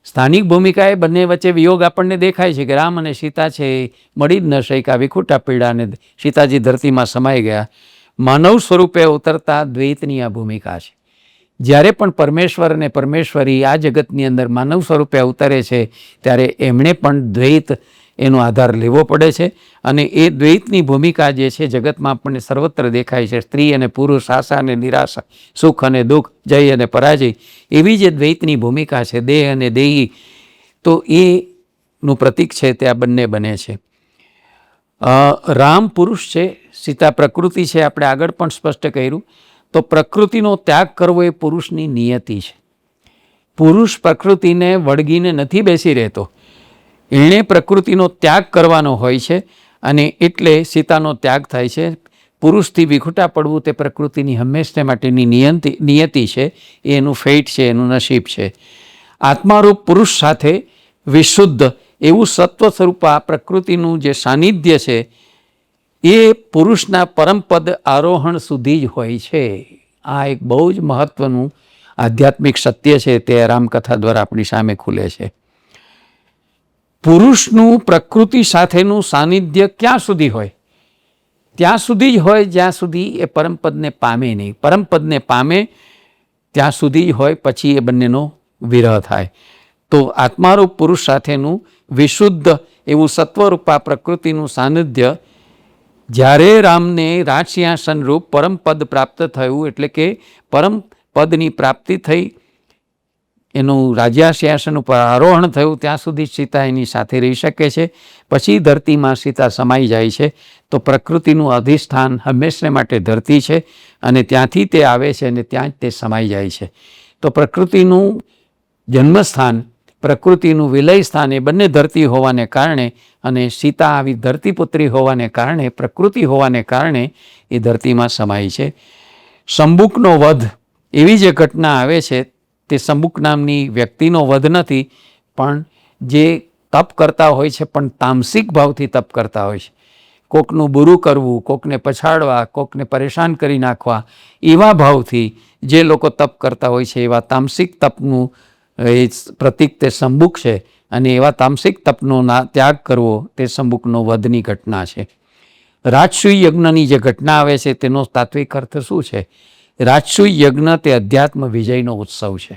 સ્થાનિક ભૂમિકાએ બંને વચ્ચે વિયોગ આપણને દેખાય છે કે રામ અને સીતા છે એ મળી જ ન શક્યા, વિખૂટા પીડા, અને સીતાજી ધરતીમાં સમાઈ ગયા. માનવ સ્વરૂપે ઉતરતા દ્વૈતની આ ભૂમિકા છે. જ્યારે પણ પરમેશ્વર અને પરમેશ્વરી આ જગતની અંદર માનવ સ્વરૂપે અવતરે છે ત્યારે એમણે પણ દ્વૈત એનો આધાર લેવો પડે છે. અને એ દ્વૈતની ભૂમિકા જે છે જગતમાં આપણને સર્વત્ર દેખાય છે. સ્ત્રી અને પુરુષ, આશા અને નિરાશા, સુખ અને દુઃખ, જય અને પરાજય, એવી જે દ્વૈતની ભૂમિકા છે, દેહ અને દેહી, તો એનું પ્રતીક છે તે આ બંને બને છે. રામ પુરુષ છે, સીતા પ્રકૃતિ છે. આપણે આગળ પણ સ્પષ્ટ કર્યું. તો પ્રકૃતિનો ત્યાગ કરવો એ પુરુષની નિયતિ છે. પુરુષ પ્રકૃતિને વળગીને નથી બેસી રહેતો, એણે પ્રકૃતિનો ત્યાગ કરવાનો હોય છે, અને એટલે સીતાનો ત્યાગ થાય છે. પુરુષથી વિખૂટા પડવું તે પ્રકૃતિની હંમેશા માટેની નિયતિ છે, એ એનું ફેટ છે, એનું નસીબ છે. આત્મારૂપ પુરુષ સાથે વિશુદ્ધ એવું સત્વ સ્વરૂપ આ પ્રકૃતિનું જે સાનિધ્ય છે એ પુરુષના પરમપદ આરોહણ સુધી જ હોય છે. આ એક બહુ જ મહત્વનું આધ્યાત્મિક સત્ય છે, તે રામકથા દ્વારા આપણી સામે ખુલે છે. પુરુષનું પ્રકૃતિ સાથેનું સાનિધ્ય ક્યાં સુધી હોય? ત્યાં સુધી જ હોય જ્યાં સુધી એ પરમપદને પામે નહીં. પરમપદને પામે ત્યાં સુધી જ હોય, પછી એ બંનેનો વિરહ થાય. તો આત્મારૂપ પુરુષ સાથેનું વિશુદ્ધ એવું સત્વરૂપા પ્રકૃતિનું સાનિધ્ય જ્યારે રામને રાજસિંહાસન રૂપ પરમપદ પ્રાપ્ત થયું, એટલે કે પરમપદની પ્રાપ્તિ થઈ, એનું રાજ્યસિંહાસન ઉપર આરોહણ થયું, ત્યાં સુધી સીતા એની સાથે રહી શકે છે. પછી ધરતીમાં સીતા સમાઈ જાય છે. તો પ્રકૃતિનું અધિષ્ઠાન હંમેશને માટે ધરતી છે, અને ત્યાંથી તે આવે છે અને ત્યાં જ તે સમાઈ જાય છે. તો પ્રકૃતિનું જન્મસ્થાન, પ્રકૃતિનું વિલય સ્થાન એ બંને ધરતી હોવાને કારણે, અને સીતા આવી ધરતીપુત્રી હોવાને કારણે, પ્રકૃતિ હોવાને કારણે એ ધરતીમાં સમાય છે. શંબુકનો વધ એવી જે ઘટના આવે છે, તે શંબુક નામની વ્યક્તિનો વધ નથી, પણ જે તપ કરતા હોય છે, પણ તામસિક ભાવથી તપ કરતા હોય છે. કોકનું બુરું કરવું, કોકને પછાડવા, કોકને પરેશાન કરી નાખવા, એવા ભાવથી જે લોકો તપ કરતા હોય છે, એવા તામસિક તપનું એ પ્રતીક તે શંબુક છે. અને એવા તામસિક તપનો ત્યાગ કરવો તે શંબુકનો વધની ઘટના છે. રાજસૂય યજ્ઞની જે ઘટના આવે છે તેનો તાત્વિક અર્થ શું છે? રાજસૂય યજ્ઞ તે અધ્યાત્મ વિજયનો ઉત્સવ છે.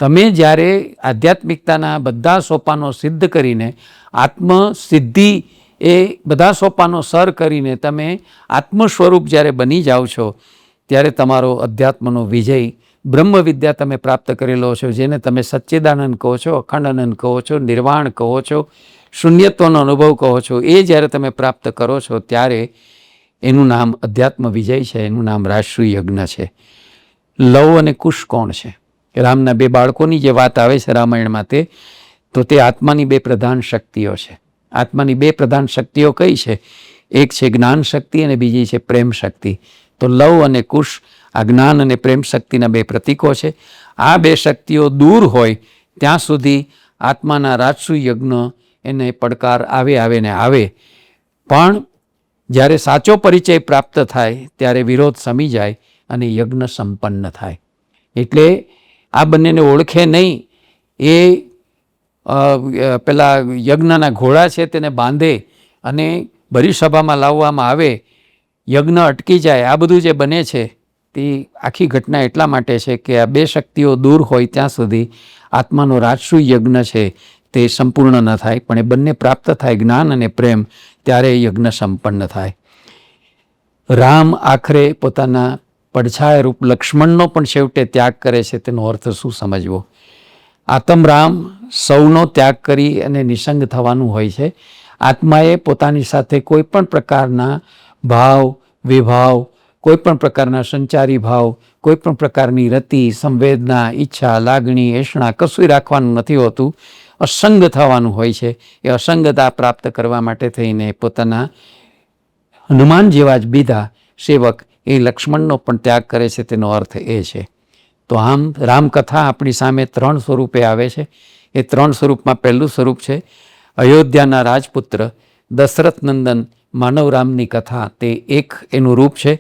તમે જ્યારે આધ્યાત્મિકતાના બધા સોપાનો સિદ્ધ કરીને, આત્મસિદ્ધિ એ બધા સોપાનો સર કરીને તમે આત્મ સ્વરૂપ જ્યારે બની જાઓ છો, ત્યારે તમારો અધ્યાત્મનો વિજય, બ્રહ્મ વિદ્યા તમે પ્રાપ્ત કરેલો છો, જેને તમે સચ્ચિદાનંદ કહો છો, અખંડાનંદ કહો છો, નિર્વાણ કહો છો, શૂન્યત્વનો અનુભવ કહો છો, એ જ્યારે તમે પ્રાપ્ત કરો છો ત્યારે એનું નામ અધ્યાત્મ વિજય છે, એનું નામ રાજસૂય યજ્ઞ છે. લવ અને કુશ કોણ છે? રામના બે બાળકોની જે વાત આવે છે રામાયણમાં, તે આત્માની બે પ્રધાન શક્તિઓ છે. આત્માની બે પ્રધાન શક્તિઓ કઈ છે? એક છે જ્ઞાન શક્તિ અને બીજી છે પ્રેમ શક્તિ. તો લવ અને કુશ આ જ્ઞાન અને પ્રેમ શક્તિના બે પ્રતીકો છે. આ બે શક્તિઓ દૂર હોય ત્યાં સુધી આત્માના રાજસૂય યજ્ઞ એને પડકાર આવે ને આવે, પણ જ્યારે સાચો પરિચય પ્રાપ્ત થાય ત્યારે વિરોધ સમી જાય અને યજ્ઞ સંપન્ન થાય. એટલે આ બંનેને ઓળખે નહીં, એ પેલા યજ્ઞના ઘોડા છે તેને બાંધે અને ભરી સભામાં લાવવામાં આવે, યજ્ઞ અટકી જાય, આ બધું જે બને છે તે આખી ઘટના એટલા માટે છે કે આ બે શક્તિઓ દૂર હોય ત્યાં સુધી આત્માનો રાજસુ યજ્ઞ છે તે સંપૂર્ણ ન થાય, પણ એ બંને પ્રાપ્ત થાય જ્ઞાન અને પ્રેમ, ત્યારે યજ્ઞ સંપન્ન થાય. રામ આખરે પોતાના પડછાયા રૂપ લક્ષ્મણનો પણ છેવટે ત્યાગ કરે છે. તેનો અર્થ શું સમજવો? આત્મરામ સૌનો ત્યાગ કરી અને નિસંગ થવાનું હોય છે. આત્માએ પોતાની સાથે કોઈ પણ પ્રકારના ભાવ વિભાવ, કોઈ પણ પ્રકારના સંચારી ભાવ, કોઈ પણ પ્રકારની રતિ, સંવેદના, ઈચ્છા, લાગણી, એષણા કશું રાખવાનું નથી હોતું. અસંગ થવાનું હોય છે. એ અસંગતા પ્રાપ્ત કરવા માટે થઈને પોતાના હનુમાન જેવા જ બીજા સેવક એ લક્ષ્મણનો પણ ત્યાગ કરે છે. તેનો અર્થ એ છે. તો આમ રામકથા આપણી સામે 3 સ્વરૂપે આવે છે. એ 3 સ્વરૂપમાં પહેલું સ્વરૂપ છે અયોધ્યાના રાજપુત્ર દશરથ નંદન માનવરામની કથા, તે એક એનું રૂપ છે.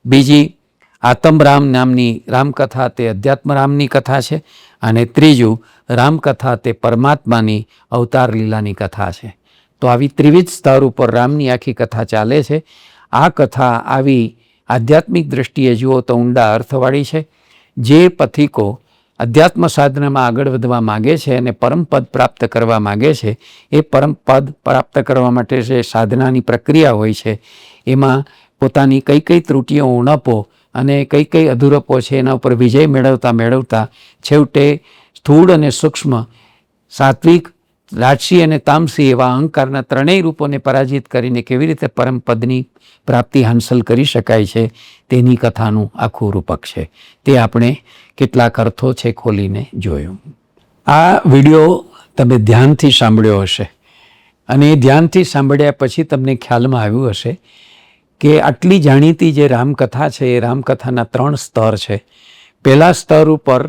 બીજી આત્મરામ નામની રામકથા, તે અધ્યાત્મરામની કથા છે. અને ત્રીજું રામકથા, તે પરમાત્માની અવતાર લીલાની કથા છે. તો આવી ત્રિવિધ સ્તર ઉપર રામની આખી કથા ચાલે છે. આ કથા આવી આધ્યાત્મિક દ્રષ્ટિએ જુઓ તો ઊંડા અર્થવાળી છે. જે પથિકો અધ્યાત્મ સાધનામાં આગળ વધવા માગે છે અને પરમપદ પ્રાપ્ત કરવા માગે છે, એ પરમપદ પ્રાપ્ત કરવા માટે જે સાધનાની પ્રક્રિયા હોય છે એમાં પોતાની કઈ કઈ ત્રુટિઓ, ઉણપો અને કઈ કઈ અધૂરપો છે એના ઉપર વિજય મેળવતા છેવટે સ્થૂળ અને સૂક્ષ્મ, સાત્વિક, રાજસી અને તામસી એવા અહંકારના 3 રૂપોને પરાજિત કરીને કેવી રીતે પરમપદની પ્રાપ્તિ હાંસલ કરી શકાય છે તેની કથાનું આખું રૂપક છે. તે આપણે કેટલાક અર્થો છે ખોલીને જોયું. આ વિડીયો તમે ધ્યાનથી સાંભળ્યો હશે અને ધ્યાનથી સાંભળ્યા પછી તમને ખ્યાલમાં આવ્યું હશે કે આટલી જાણીતી જે રામકથા છે એ રામકથાના 3 સ્તર છે. પહેલા સ્તર ઉપર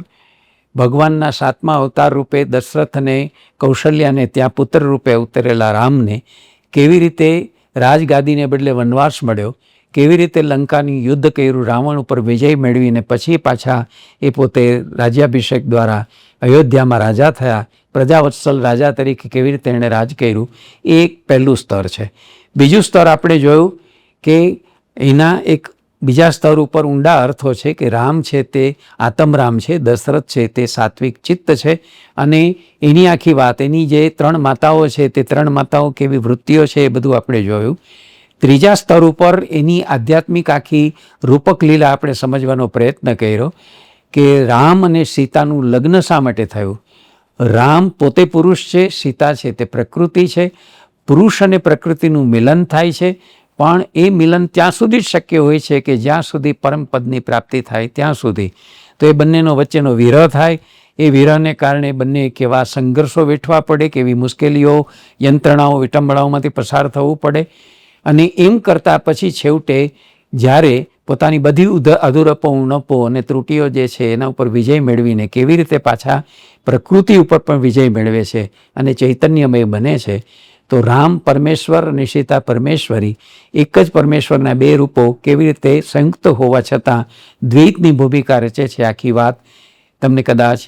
ભગવાનના 7મા અવતાર રૂપે દશરથ અને કૌશલ્યાને ત્યાં પુત્ર રૂપે ઉતરેલા રામને કેવી રીતે રાજગાદીને બદલે વનવાસ મળ્યો, કેવી રીતે લંકાની યુદ્ધ કર્યું, રાવણ ઉપર વિજય મેળવીને પછી પાછા એ પોતે રાજ્યાભિષેક દ્વારા અયોધ્યામાં રાજા થયા, પ્રજાવત્સલ રાજા તરીકે કેવી રીતે એણે રાજ કર્યું, એ એક પહેલું સ્તર છે. બીજું સ્તર આપણે જોયું કે એના એક બીજા સ્તર ઉપર ઊંડા અર્થો છે કે રામ છે તે આત્મરામ છે, દશરથ છે તે સાત્વિક ચિત્ત છે અને એની આખી વાત, એની જે 3 માતાઓ છે તે 3 માતાઓ કેવી વૃત્તિઓ છે એ બધું આપણે જોયું. ત્રીજા સ્તર ઉપર એની આધ્યાત્મિક આખી રૂપક લીલા આપણે સમજવાનો પ્રયત્ન કર્યો કે રામ અને સીતાનું લગ્ન શા માટે થયું. રામ પોતે પુરુષ છે, સીતા છે તે પ્રકૃતિ છે. પુરુષ અને પ્રકૃતિનું મિલન થાય છે, પણ એ મિલન ત્યાં સુધી જ શક્ય હોય છે કે જ્યાં સુધી પરમપદની પ્રાપ્તિ થાય ત્યાં સુધી. તો એ બંનેનો વચ્ચેનો વિરહ થાય. એ વિરહને કારણે બંને કેવા સંઘર્ષો વેઠવા પડે, કેવી મુશ્કેલીઓ, યંત્રણાઓ, વિટંબણાઓમાંથી પસાર થવું પડે. અને એમ કરતાં પછી છેવટે જ્યારે પોતાની બધી અધૂરપો, ઉણપો અને ત્રુટિઓ જે છે એના ઉપર વિજય મેળવીને કેવી રીતે પાછા પ્રકૃતિ ઉપર પણ વિજય મેળવે છે અને ચૈતન્યમય બને છે. તો રામ પરમેશ્વર અને સીતા પરમેશ્વરી, એક જ પરમેશ્વરના 2 રૂપો કેવી રીતે સંયુક્ત હોવા છતાં દ્વૈતની ભૂમિકા રચે છે. આખી વાત તમને કદાચ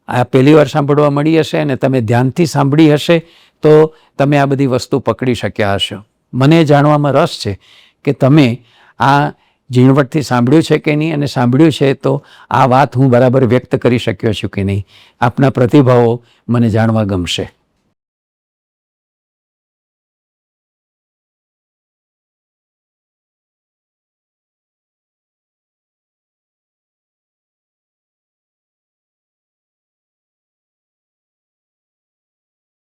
આ પહેલી વાર સાંભળવા મળી હશે અને તમે ધ્યાનથી સાંભળી હશે તો તમે આ બધી વસ્તુ પકડી શક્યા હશો. મને જાણવામાં રસ છે કે તમે આ ઝીણવટથી સાંભળ્યું છે કે નહીં, અને સાંભળ્યું છે તો આ વાત હું બરાબર વ્યક્ત કરી શક્યો છું કે નહીં. આપના પ્રતિભાવો મને જાણવા ગમશે.